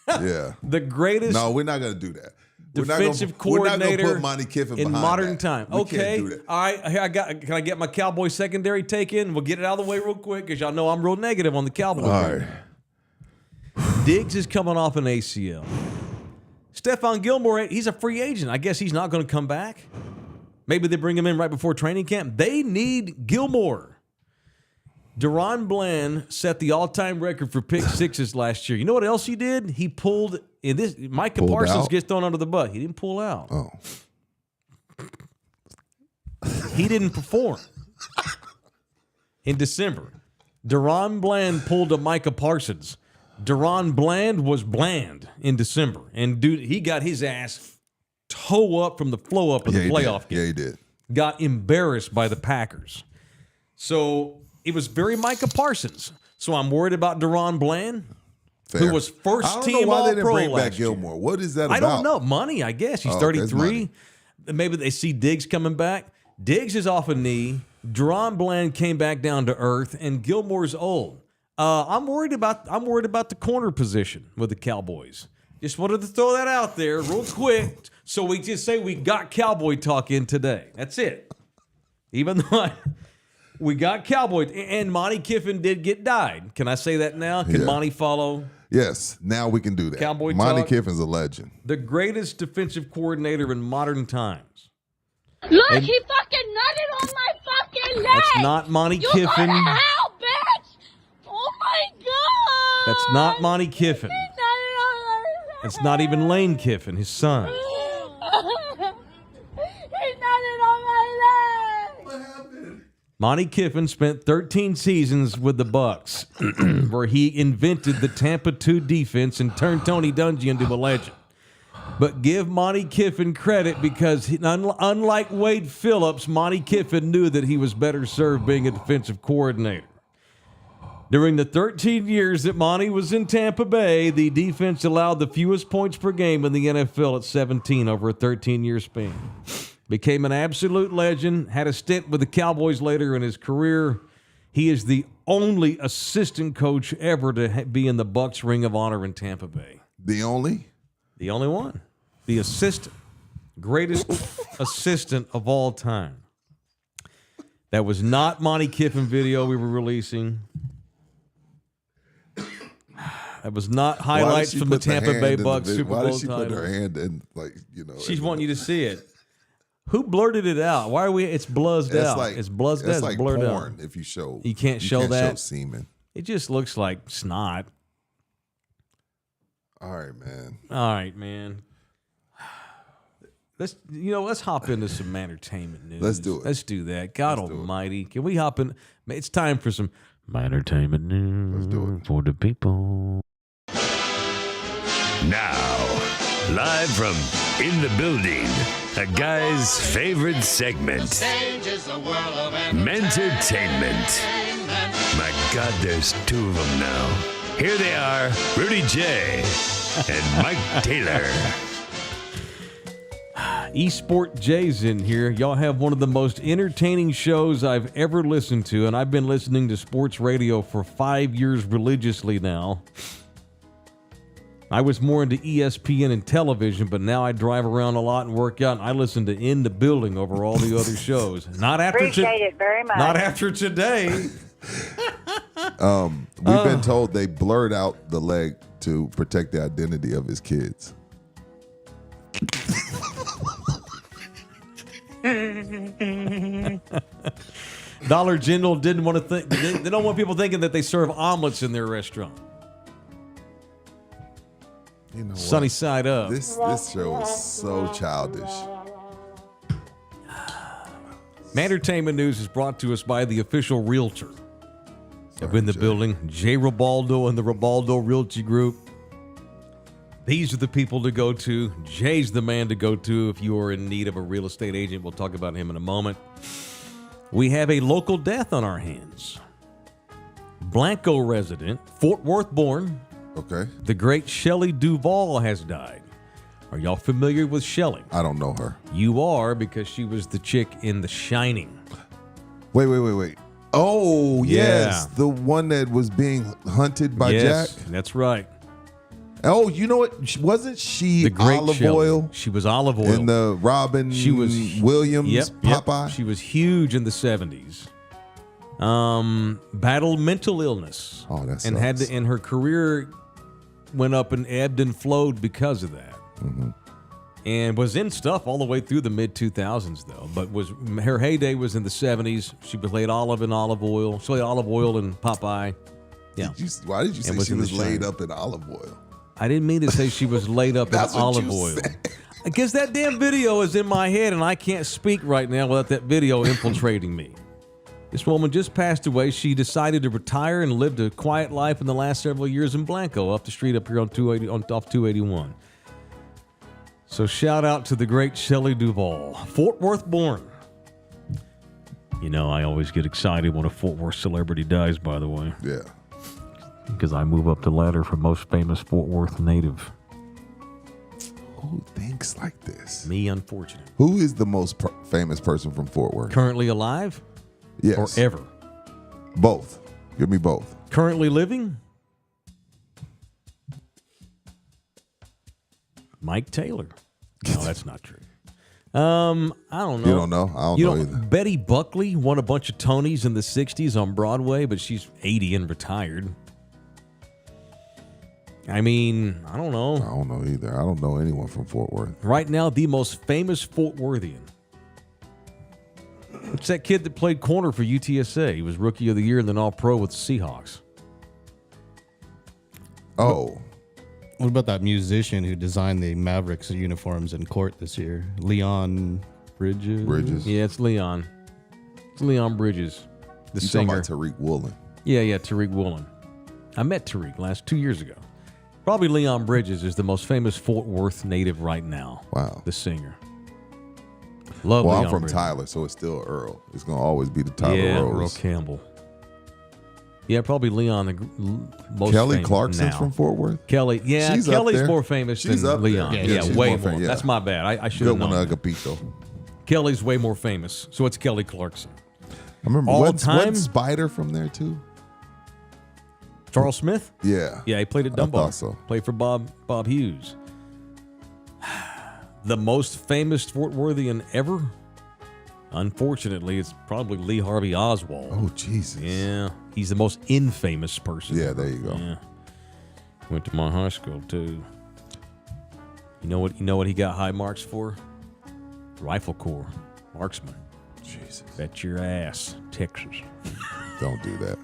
Yeah. The greatest. No, we're not gonna do that. Defensive We're not coordinator gonna put Monty Kiffin in behind modern that. time. We Okay, can't do that. all right. Here can I get my Cowboy secondary take in? We'll get it out of the way real quick because y'all know I'm real negative on the Cowboys. All right. Diggs is coming off an ACL. Stephon Gilmore, he's a free agent. I guess he's not going to come back. Maybe they bring him in right before training camp. They need Gilmore. Deron Bland set the all-time record for pick sixes last year. You know what else he did? He pulled in this. Micah Parsons out? gets thrown under the bus. He didn't pull out. Oh. He didn't perform in December. Deron Bland pulled a Micah Parsons. Deron Bland was bland in December. And, dude, he got his ass toe up from the flow up of the playoff game. Yeah, he did. Got embarrassed by the Packers. So it was very Micah Parsons. So I'm worried about Deron Bland, Fair. who was first I don't team know why they didn't All-Pro bring back last year. Gilmore. What is that about? I don't know. Money, I guess. He's Oh, that's 33. money. Maybe they see Diggs coming back. Diggs is off a knee. Deron Bland came back down to earth, and Gilmore's old. I'm worried about the corner position with the Cowboys. Just wanted to throw that out there real quick, so we just say we got Cowboy talk in today. That's it. Even though we got Cowboy, and Monty Kiffin did get died. Can I say that now? Can Yeah. Monty follow? Yes, now we can do that. Cowboy Monty talk. Kiffin's a legend. The greatest defensive coordinator in modern times. Look, And- he fucking nutted on my fucking leg. That's not Monty you Kiffin. Go to hell, bitch. Oh my god. That's not Monty Kiffin. He nutted on my leg. It's not even Lane Kiffin, his son. He nutted on my leg. What happened? Monty Kiffin spent 13 seasons with the Bucks, where he invented the Tampa 2 defense and turned Tony Dungy into a legend. But give Monty Kiffin credit because, unlike Wade Phillips, Monty Kiffin knew that he was better served being a defensive coordinator. During the 13 years that Monty was in Tampa Bay, the defense allowed the fewest points per game in the NFL at 17 over a 13-year span. Became an absolute legend, had a stint with the Cowboys later in his career. He is the only assistant coach ever to be in the Bucs Ring of Honor in Tampa Bay. The only? The only one. The assistant. Greatest assistant of all time. That was not Monty Kiffin video we were releasing. That was not highlights from the Tampa Bay Bucks Super Bowl Why did she put title. her hand in, like, you know? She's wanting you to see it. Who blurted it out? Why are we? It's buzzed out. It's buzzed out. It's It's like blurred porn out. if you show. You can't show that? Show semen. It just looks like snot. All right, man. All right, man. Let's hop into some entertainment news. Let's do it. Let's do that. God Let's do it. Almighty, can we hop in? It's time for some entertainment news. Let's do it. For the people. Now, live from In the Building, a guy's favorite segment, Mentertainment. My God, there's two of them now. Here they are, Rudy Jay and Mike Taylor. Esport Jay's in here. Y'all have one of the most entertaining shows I've ever listened to, and I've been listening to sports radio for 5 years religiously now. I was more into ESPN and television, but now I drive around a lot and work out, and I listen to In the Building over all the other shows. Not after Appreciate it very much. Not after today. We've been told they blurred out the leg to protect the identity of his kids. Dollar General didn't want to think. They don't want people thinking that they serve omelets in their restaurant. You know what? Sunny Side Up. This show is so childish. Entertainment news is brought to us by the official realtor. Up in the building, Jay Ribaldo and the Ribaldo Realty Group. These are the people to go to. Jay's the man to go to if you are in need of a real estate agent. We'll talk about him in a moment. We have a local death on our hands. Blanco resident, Fort Worth born. Okay. The great Shelley Duvall has died. Are y'all familiar with Shelley? I don't know her. You are, because she was the chick in The Shining. Wait. Oh, yes. Yeah. The one that was being hunted by Yes, Jack. that's right. Oh, you know what? Wasn't she The great Olive Shelley. Oil She was Olive Oil. in the Robin She was Williams Popeye? She was huge in the 70s. Battled mental illness. Oh, that and sucks. and her career went up and ebbed and flowed because of that. Mm-hmm. And was in stuff all the way through the mid 2000s though. But her heyday was in the 70s. She played Olive in Olive Oil. She played Olive Oil in Popeye. Yeah. Why did you say was she in The was laid Shining. up in olive oil? I didn't mean to say she was laid up in That's what olive you oil. said. Because that damn video is in my head and I can't speak right now without that video infiltrating me. This woman just passed away. She decided to retire and lived a quiet life in the last several years in Blanco, up the street up here on 280, off 281. So shout out to the great Shelley Duvall, Fort Worth born. You know, I always get excited when a Fort Worth celebrity dies, by the way. Yeah. Because I move up the ladder from most famous Fort Worth native. Who thinks like this? Me, unfortunate. Who is the most famous person from Fort Worth? Currently alive? Yes. Or ever? Both. Give me both. Currently living? Mike Taylor. No, that's not true. I don't know. You don't know? I don't know either. Betty Buckley won a bunch of Tonys in the 60s on Broadway, but she's 80 and retired. I mean, I don't know. I don't know either. I don't know anyone from Fort Worth. Right now, the most famous Fort Worthian. It's that kid that played corner for UTSA. He was Rookie of the Year and then All-Pro with the Seahawks. Oh. What about that musician who designed the Mavericks uniforms in court this year? Leon Bridges? Yeah, it's Leon. It's Leon Bridges, the You singer. talking about Tariq Woolen. Yeah, Tariq Woolen. I met Tariq 2 years ago. Probably Leon Bridges is the most famous Fort Worth native right now. Wow. The singer. Love Well, Leon I'm from Bridges. Tyler, so it's still Earl. It's going to always be the Tyler Yeah, Rose. Earl Campbell. Yeah, probably Leon, the most Kelly famous Clarkson's now. from Fort Worth? Kelly, yeah, She's up Kelly's there. more famous She's than up there. Leon. Yeah, Yeah, she's way more more. famous, yeah. That's my bad. I should have Good one, known that. Agapito. Kelly's way more famous, so it's Kelly Clarkson. I remember. All Wasn't time? Spider from there, too? Charles Smith? Yeah. Yeah, he played at I Dunbar. thought so. Played for Bob Hughes. The most famous Fort Worthian ever? Unfortunately, it's probably Lee Harvey Oswald. Oh, Jesus. Yeah, he's the most infamous person. Yeah, there you go. Yeah. Went to my high school too. You know what he got high marks for? Rifle Corps, marksman. Jesus. Bet your ass, Texas. Don't do that.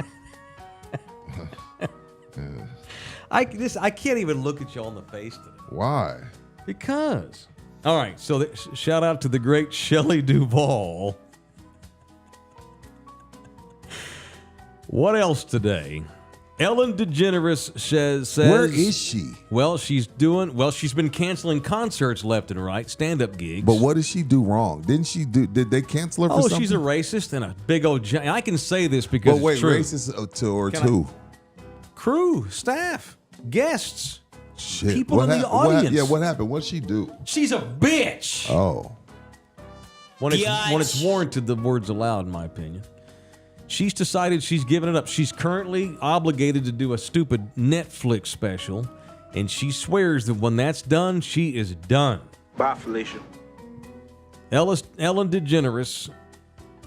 I can't even look at y'all in the face today. Why? Because. All right, so shout out to the great Shelley Duvall. What else today? Ellen DeGeneres says Where is she? she's been canceling concerts left and right, stand-up gigs. But what did she do wrong? Did they cancel her for something? She's a racist and a big old I can say this because But wait, it's true. racist to or Can to? Crew, staff, guests, Shit. people in the audience. What happened? What'd she do? She's a bitch. Oh. When it's warranted, the word's allowed, in my opinion. She's decided she's giving it up. She's currently obligated to do a stupid Netflix special, and she swears that when that's done, she is done. Bye, Felicia. Ellen DeGeneres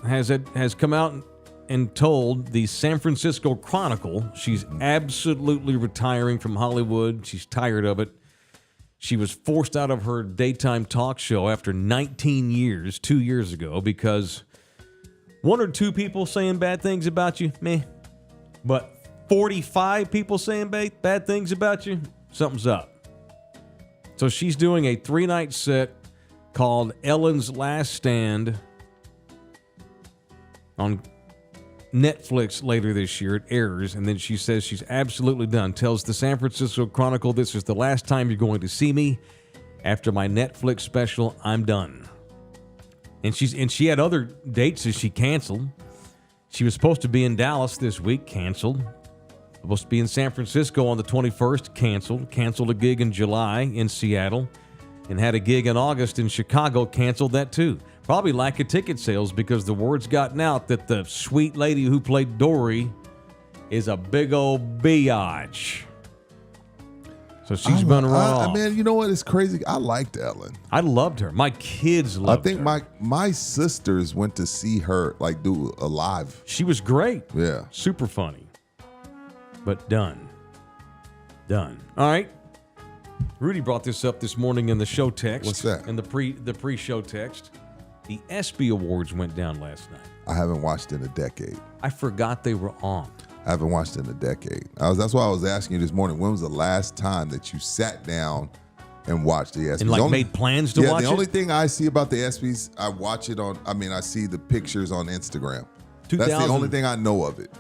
has come out and told the San Francisco Chronicle she's absolutely retiring from Hollywood. She's tired of it. She was forced out of her daytime talk show after 19 years, 2 years ago, because one or two people saying bad things about you, meh. But 45 people saying bad things about you, something's up. So she's doing a 3-night set called Ellen's Last Stand on Netflix later this year. It airs, and then she says she's absolutely done. Tells the San Francisco Chronicle, "This is the last time you're going to see me. After my Netflix special, I'm done." And she had other dates that she canceled. She was supposed to be in Dallas this week, canceled. Supposed to be in San Francisco on the 21st, canceled. Canceled a gig in July in Seattle, and had a gig in August in Chicago, canceled that too. Probably lack of ticket sales because the word's gotten out that the sweet lady who played Dory is a big old biatch. So she's been run off. Man, you know what? It's crazy. I liked Ellen. I loved her. My kids loved her. I think my sisters went to see her like do a live. She was great. Yeah. Super funny. But done. All right. Rudy brought this up this morning in the show text. What's that? In the pre-show text. The ESPY Awards went down last night. I haven't watched in a decade. I forgot they were on. I haven't watched in a decade. That's why I was asking you this morning. When was the last time that you sat down and watched the ESPYs? And made plans to watch it? The only thing I see about the ESPYs, I watch it on. I see the pictures on Instagram. That's the only thing I know of it.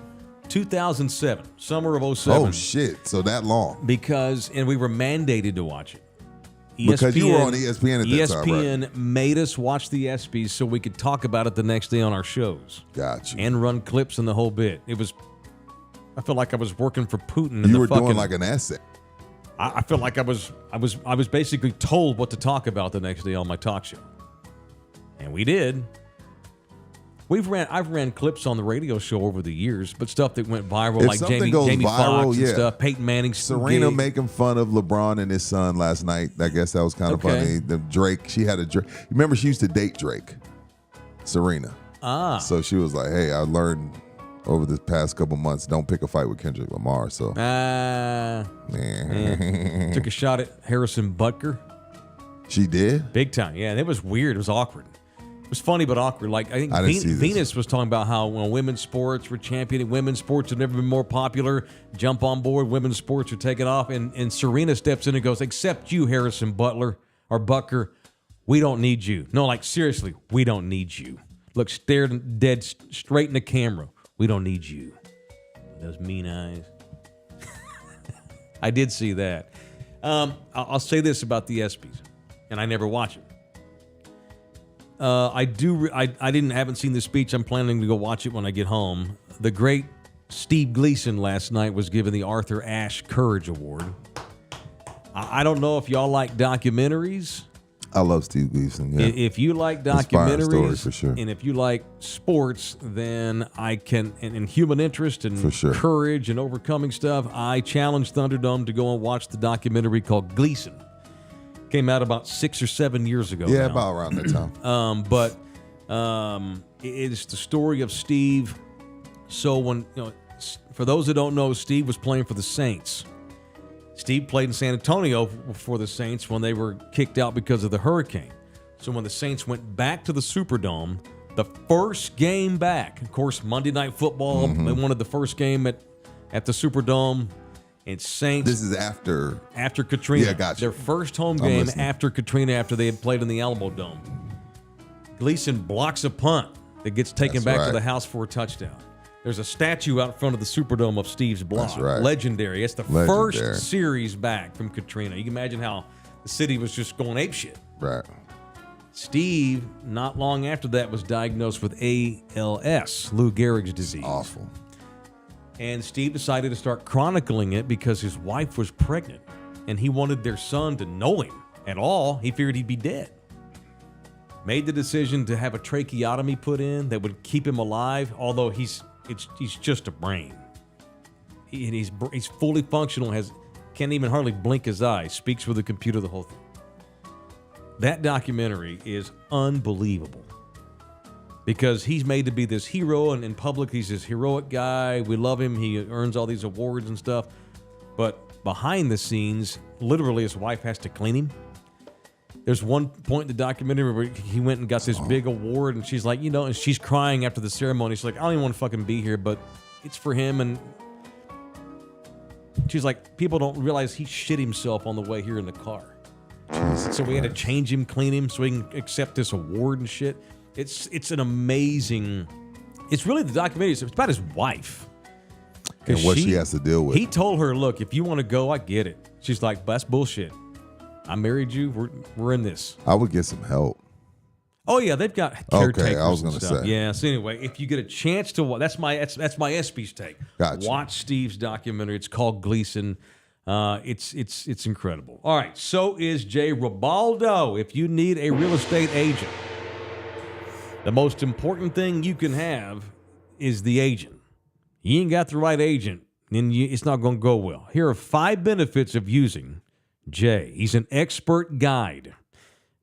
2007, summer of 07. Oh shit! So that long? And we were mandated to watch it. Because you were on ESPN at that time, ESPN right? made us watch the ESPYs so we could talk about it the next day on our shows. Gotcha. And run clips and the whole bit. I felt like I was working for Putin. You were doing like an essay. I felt like I was basically told what to talk about the next day on my talk show, and we did. I've ran clips on the radio show over the years, but stuff that went viral, If like something Jamie goes viral, Foxx and yeah. stuff. Peyton Manning, Serena making fun of LeBron and his son last night. I guess that was kind of funny. The Drake, she had a Drake. Remember, she used to date Drake, Serena. So she was like, "Hey, I learned over the past couple months, don't pick a fight with Kendrick Lamar." So took a shot at Harrison Butker. She did? Big time, yeah. And it was weird. It was awkward. It was funny but awkward. Like I think Venus was talking about how when women's sports were championing, women's sports have never been more popular. Jump on board, women's sports are taking off, and Serena steps in and goes, "Except you, Harrison Butker, we don't need you." No, like seriously, we don't need you. Look, stared dead straight in the camera. We don't need you. Those mean eyes. I did see that. I'll say this about the ESPYs, and I never watch it. I haven't seen the speech. I'm planning to go watch it when I get home. The great Steve Gleason last night was given the Arthur Ashe Courage Award. I don't know if y'all like documentaries. I love Steve Gleason. Yeah. If you like Inspiring story, documentaries, for sure. and if you like sports, then I can, and human interest and For sure. courage and overcoming stuff, I challenge Thunderdome to go and watch the documentary called Gleason. Came out about 6 or 7 years ago. Yeah, now. about around that time. It's the story of Steve. So for those that don't know, Steve was playing for the Saints. Steve played in San Antonio for the Saints when they were kicked out because of the hurricane. So when the Saints went back to the Superdome, the first game back, of course, Monday Night Football, they wanted the first game at the Superdome. And Saints. This is after Katrina. Yeah, gotcha. Their first home game after Katrina, after they had played in the Alamo Dome. Gleason blocks a punt that gets taken back to the house for a touchdown. There's a statue out front of the Superdome of Steve's block. That's right. Legendary. It's the first series back from Katrina. You can imagine how the city was just going apeshit. Right. Steve, not long after that, was diagnosed with ALS, Lou Gehrig's disease. Awful. And Steve decided to start chronicling it because his wife was pregnant, and he wanted their son to know him at all. He feared he'd be dead. Made the decision to have a tracheotomy put in that would keep him alive, although he's just a brain. He's fully functional, can't even hardly blink his eyes, speaks with a computer, the whole thing. That documentary is unbelievable because he's made to be this hero, and in public he's this heroic guy. We love him. He earns all these awards and stuff. But behind the scenes, literally his wife has to clean him. There's one point in the documentary where he went and got this big award, and she's like, and she's crying after the ceremony. She's like, I don't even want to fucking be here, but it's for him. And she's like, people don't realize he shit himself on the way here in the car. So we had to change him, clean him, so he can accept this award and shit. It's an amazing. It's really the documentary. It's about his wife and what she has to deal with. He told her, "Look, if you want to go, I get it." She's like, "That's bullshit. I married you. We're in this." I would get some help. Oh yeah, they've got caretakers. Okay, I was going to say. Yeah. So anyway, if you get a chance to watch, that's my ESPY's take. Gotcha. Watch Steve's documentary. It's called Gleason. It's incredible. All right. So is Jay Ribaldo. If you need a real estate agent, the most important thing you can have is the agent. You ain't got the right agent, then it's not going to go well. Here are 5 benefits of using Jay. He's an expert guide,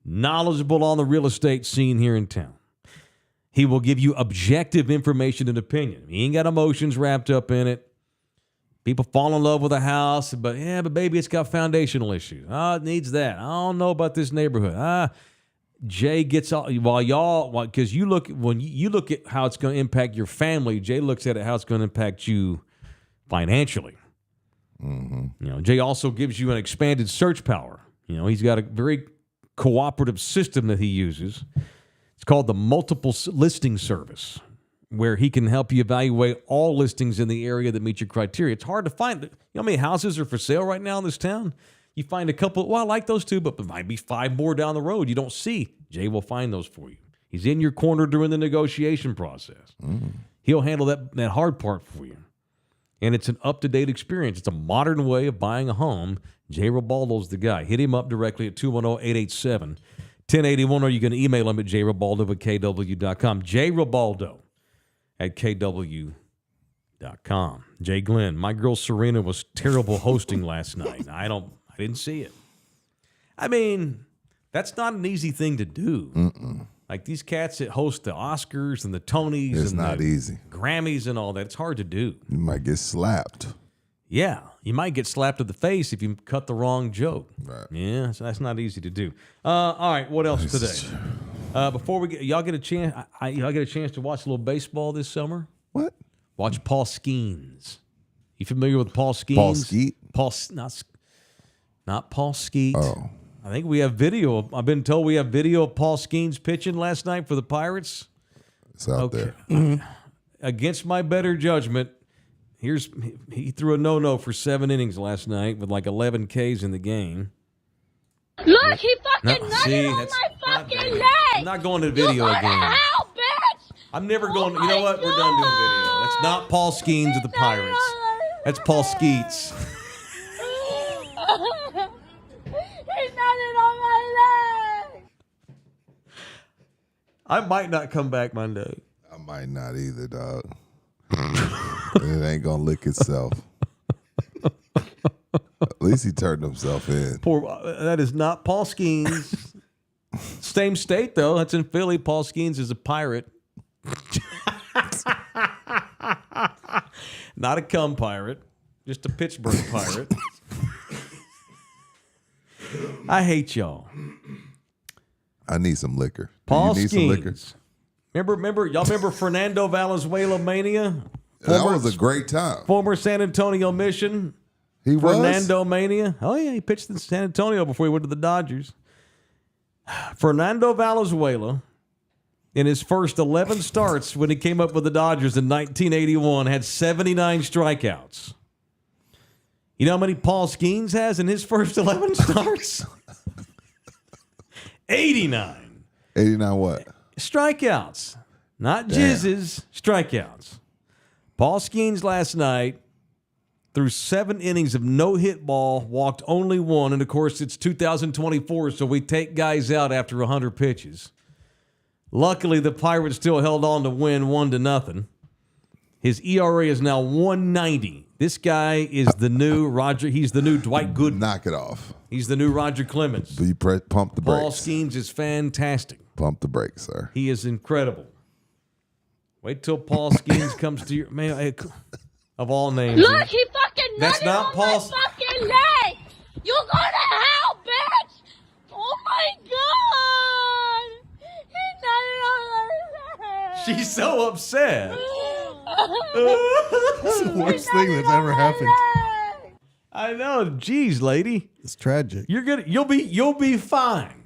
knowledgeable on the real estate scene here in town. He will give you objective information and opinion. He ain't got emotions wrapped up in it. People fall in love with a house, but baby, it's got foundational issues. It needs that. I don't know about this neighborhood. Jay gets all because when you look at how it's going to impact your family, Jay looks at it how it's going to impact you financially. Mm-hmm. Jay also gives you an expanded search power. He's got a very cooperative system that he uses. It's called the multiple listing service, where he can help you evaluate all listings in the area that meet your criteria. It's hard to find. You know how many houses are for sale right now in this town? You find a couple, I like those 2, but there might be 5 more down the road you don't see. Jay will find those for you. He's in your corner during the negotiation process. He'll handle that hard part for you. And it's an up-to-date experience. It's a modern way of buying a home. Jay Ribaldo's the guy. Hit him up directly at 210-887-1081, or you can email him at jribaldo@kw.com. Jay Ribaldo at kw.com. Jay Glenn, my girl Serena was terrible hosting last night. I didn't see it. I mean, that's not an easy thing to do. Mm-mm. Like these cats that host the Oscars and the Tonys It's and not the easy. Grammys and all that. It's hard to do. You might get slapped. Yeah, you might get slapped in the face if you cut the wrong joke. Right. Yeah, so that's not easy to do. All right, what else today? Before we get, y'all get a chance to watch a little baseball this summer? What? Watch Paul Skeens. You familiar with Paul Skeens? Paul Skeet? Not Paul Skeet. Oh. I think we have video. I've been told we have video of Paul Skeens pitching last night for the Pirates. It's out there. Against my better judgment, he threw a no-no for 7 innings last night with like 11 Ks in the game. Look, he fucking nutted on my fucking leg. I'm not going to video you again. Hell, bitch. I'm never going. Oh You know what? my We're done doing video. God. That's not Paul Skeens of the Pirates. That's Paul Skeets. He nutted on my leg. I might not come back Monday. I might not either, dog. It ain't gonna lick itself. At least he turned himself in. That is not Paul Skeens. Same state though. That's in Philly. Paul Skeens is a Pirate. Not a cum pirate, just a Pittsburgh Pirate. I hate y'all. I need some liquor. Paul you need some liquor? Skeens. Remember Fernando Valenzuela Mania? That was a great time. Former San Antonio Mission. He was? Fernando Mania. Oh, yeah, he pitched in San Antonio before he went to the Dodgers. Fernando Valenzuela, in his first 11 starts when he came up with the Dodgers in 1981, had 79 strikeouts. You know how many Paul Skeens has in his first 11 starts? 89. 89 what? Strikeouts. Not jizzes, strikeouts. Paul Skeens last night threw 7 innings of no-hit ball, walked only 1, and of course it's 2024, so we take guys out after 100 pitches. Luckily, the Pirates still held on to win 1-0. His ERA is now 1.90. This guy is the new Roger. He's the new Dwight Gooden. Knock it off. He's the new Roger Clemens. So you pump the brakes. Paul Skeens is fantastic. Pump the brakes, sir. He is incredible. Wait till Paul Skeens comes to your man. Of all names, Look, he fucking That's nutted not on Paul. my fucking leg. You go to hell, bitch. Oh my god. He nutted on my leg. She's so upset. It's the worst thing that's ever happened. I know. Jeez, lady. It's tragic. You'll be fine.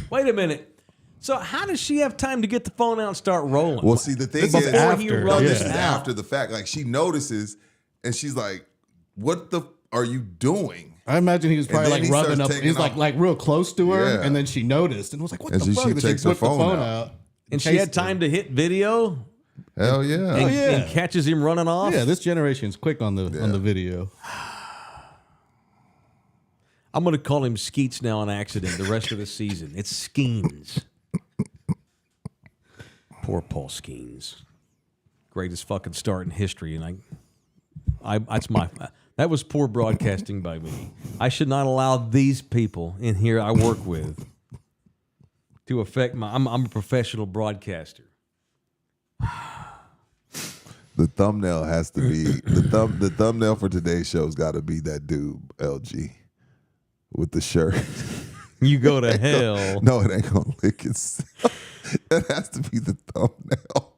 Wait a minute. So how does she have time to get the phone out and start rolling? Well, see, the thing is, Before he after. runs this is out. after the fact. Like, she notices, and she's like, "What the are you doing?" I imagine he was probably then like he rubbing starts up. He was taking like off. real close to her, Yeah. and then she noticed and was like, "What And the she fuck?" Then takes her whipped the phone phone out. out. And she had chased him. time to hit video Hell yeah. and catches him running off. Yeah, this generation's quick on the video. I'm going to call him Skeets now on accident the rest of the season. It's Skeens. Poor Paul Skeens. Greatest fucking start in history. And that was poor broadcasting by me. I should not allow these people in here I work with to affect I'm a professional broadcaster. The thumbnail has to be the thumbnail for today's show's got to be that dude LG with the shirt. You go to hell. No, it ain't gonna lick itself. That has to be the thumbnail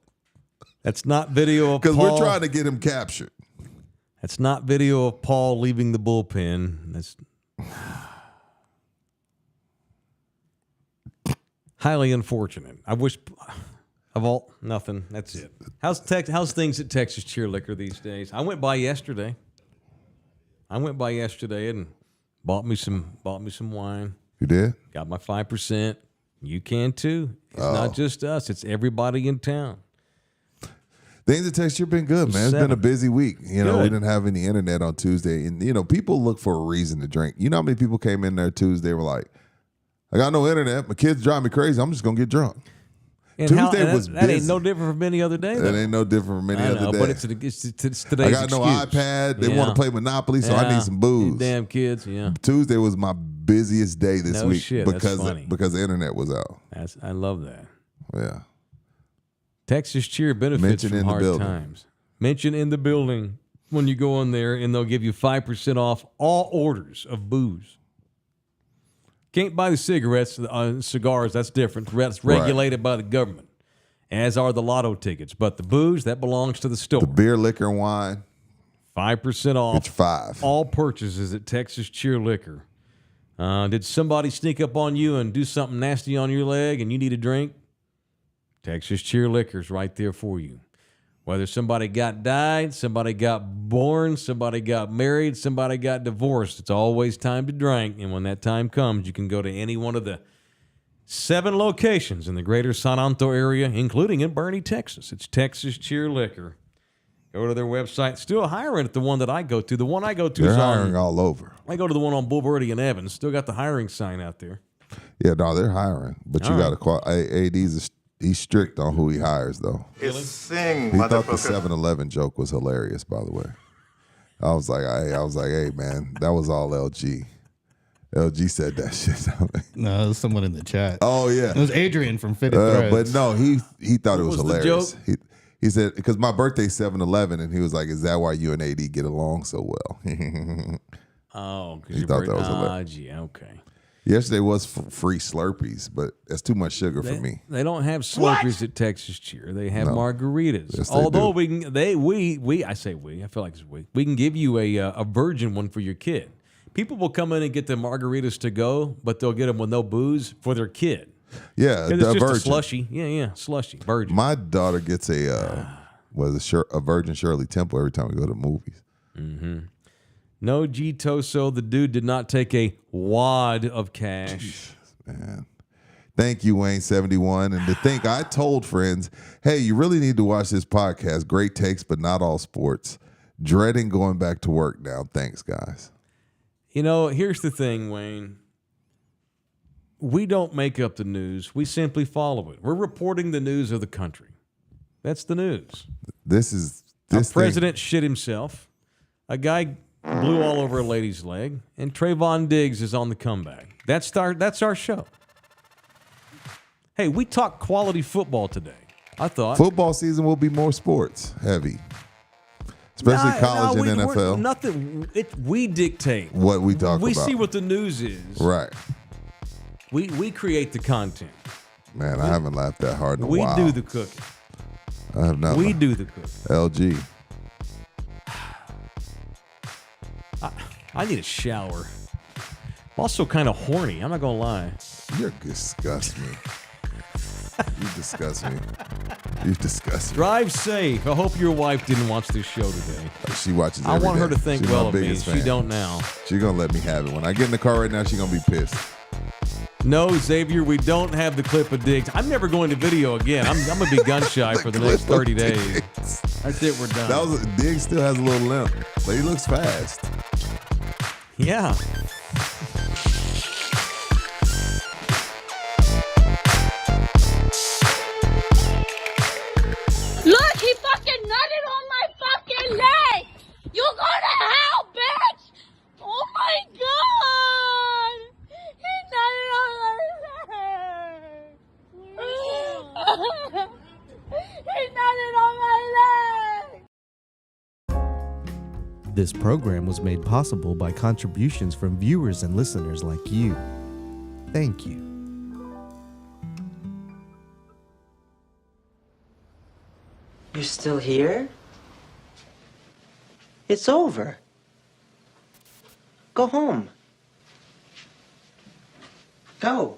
That's not video of Paul. because we're trying to get him captured. That's not video of Paul leaving the bullpen. That's highly unfortunate. I wish of all nothing. That's it. How's things at Texas Cheer Liquor these days? I went by yesterday. And bought me some wine. You did? Got my 5%. You can too. It's not just us. It's everybody in town. Things at Texas Cheer been good, man. It's been a busy week. You know, we didn't have any internet on Tuesday, and people look for a reason to drink. You know how many people came in there Tuesday were like, "I got no internet. My kids drive me crazy. I'm just gonna get drunk." And Tuesday was that ain't busy. no different from any other day. That Though. ain't no different from any I other know, day. but it's today's I got no excuse. iPad. They want to play Monopoly, so I Yeah. need some booze. You damn kids, yeah. Tuesday was my busiest day this No week shit, that's funny. because the internet was out. I love that. Yeah. Texas Cheer benefits Mention from in the hard building. times. Mention in the building when you go in there, and they'll give you 5% off all orders of booze. Can't buy the cigarettes, cigars. That's different. That's regulated by the government, as are the lotto tickets. But the booze, that belongs to the store. The beer, liquor, and wine, 5% off. it's 5. All purchases at Texas Cheer Liquor. Did somebody sneak up on you and do something nasty on your leg and you need a drink? Texas Cheer Liquor's right there for you. Whether somebody died, somebody got born, somebody got married, somebody got divorced, it's always time to drink. And when that time comes, you can go to any one of the 7 locations in the greater San Antonio area, including in Bernie, Texas. It's Texas Cheer Liquor. Go to their website. Still hiring at the one that I go to. The one I go to They're is hiring all over. I go to the one on Bulverde and Evans. Still got the hiring sign out there. Yeah, no, they're hiring, but you got to AD's. He's strict on who he hires, though. It's sing, He thought the motherfucker. 7-Eleven joke was hilarious, by the way. I was like, hey, man, that was all LG. LG said that shit. No, it was someone in the chat. Oh yeah, It was Adrian from Fitted Threads. but no, he thought it was was the hilarious. joke? He said because my birthday's 7-Eleven, and he was like, "Is that why you and AD get along so well?" Oh, because He you're thought that was hilarious. yeah, okay. Yesterday was free Slurpees, but that's too much sugar for me. They don't have Slurpees at Texas Cheer. They have margaritas. Yes, they Although do. I say we. I feel like it's we. We can give you a virgin one for your kid. People will come in and get the margaritas to go, but they'll get them with no booze for their kid. Yeah, 'Cause it's the just virgin. a slushy. Yeah, slushy virgin. My daughter gets a Virgin Shirley Temple every time we go to the movies. No G Toso. The dude did not take a wad of cash. Man. Thank you, Wayne71. And to think I told friends, hey, you really need to watch this podcast. Great takes, but not all sports. Dreading going back to work now. Thanks, guys. You know, here's the thing, Wayne. We don't make up the news. We simply follow it. We're reporting the news of the country. That's the news. This President shit himself. A guy blew all over a lady's leg, and Trayvon Diggs is on the comeback. That's our show. Hey, we talked quality football today. I thought Football season will be more sports heavy, especially college and NFL. We dictate What we talk We about. see what the news is. Right. We create the content. Man, I haven't laughed that hard in a We while. do the cooking. I have not. We do the cooking. LG. I need a shower. I'm also kind of horny. I'm not going to lie. You disgust me. You disgust me. You disgust me. Drive safe. I hope your wife didn't watch this show today. She watches I every want her day. to think She's well my of me. biggest She fan. don't now. She gonna let me have it. When I get in the car right now, she gonna be pissed. No, Xavier, we don't have the clip of Diggs. I'm never going to video again. I'm going to be gun shy for the next 30 days. That's it. We're done. Diggs still has a little limp, but he looks fast. Yeah. Look, he fucking nutted on my fucking leg! You go to hell, bitch! Oh my god! He nutted on my leg! He nutted on my leg! This program was made possible by contributions from viewers and listeners like you. Thank you. You're still here? It's over. Go home. Go.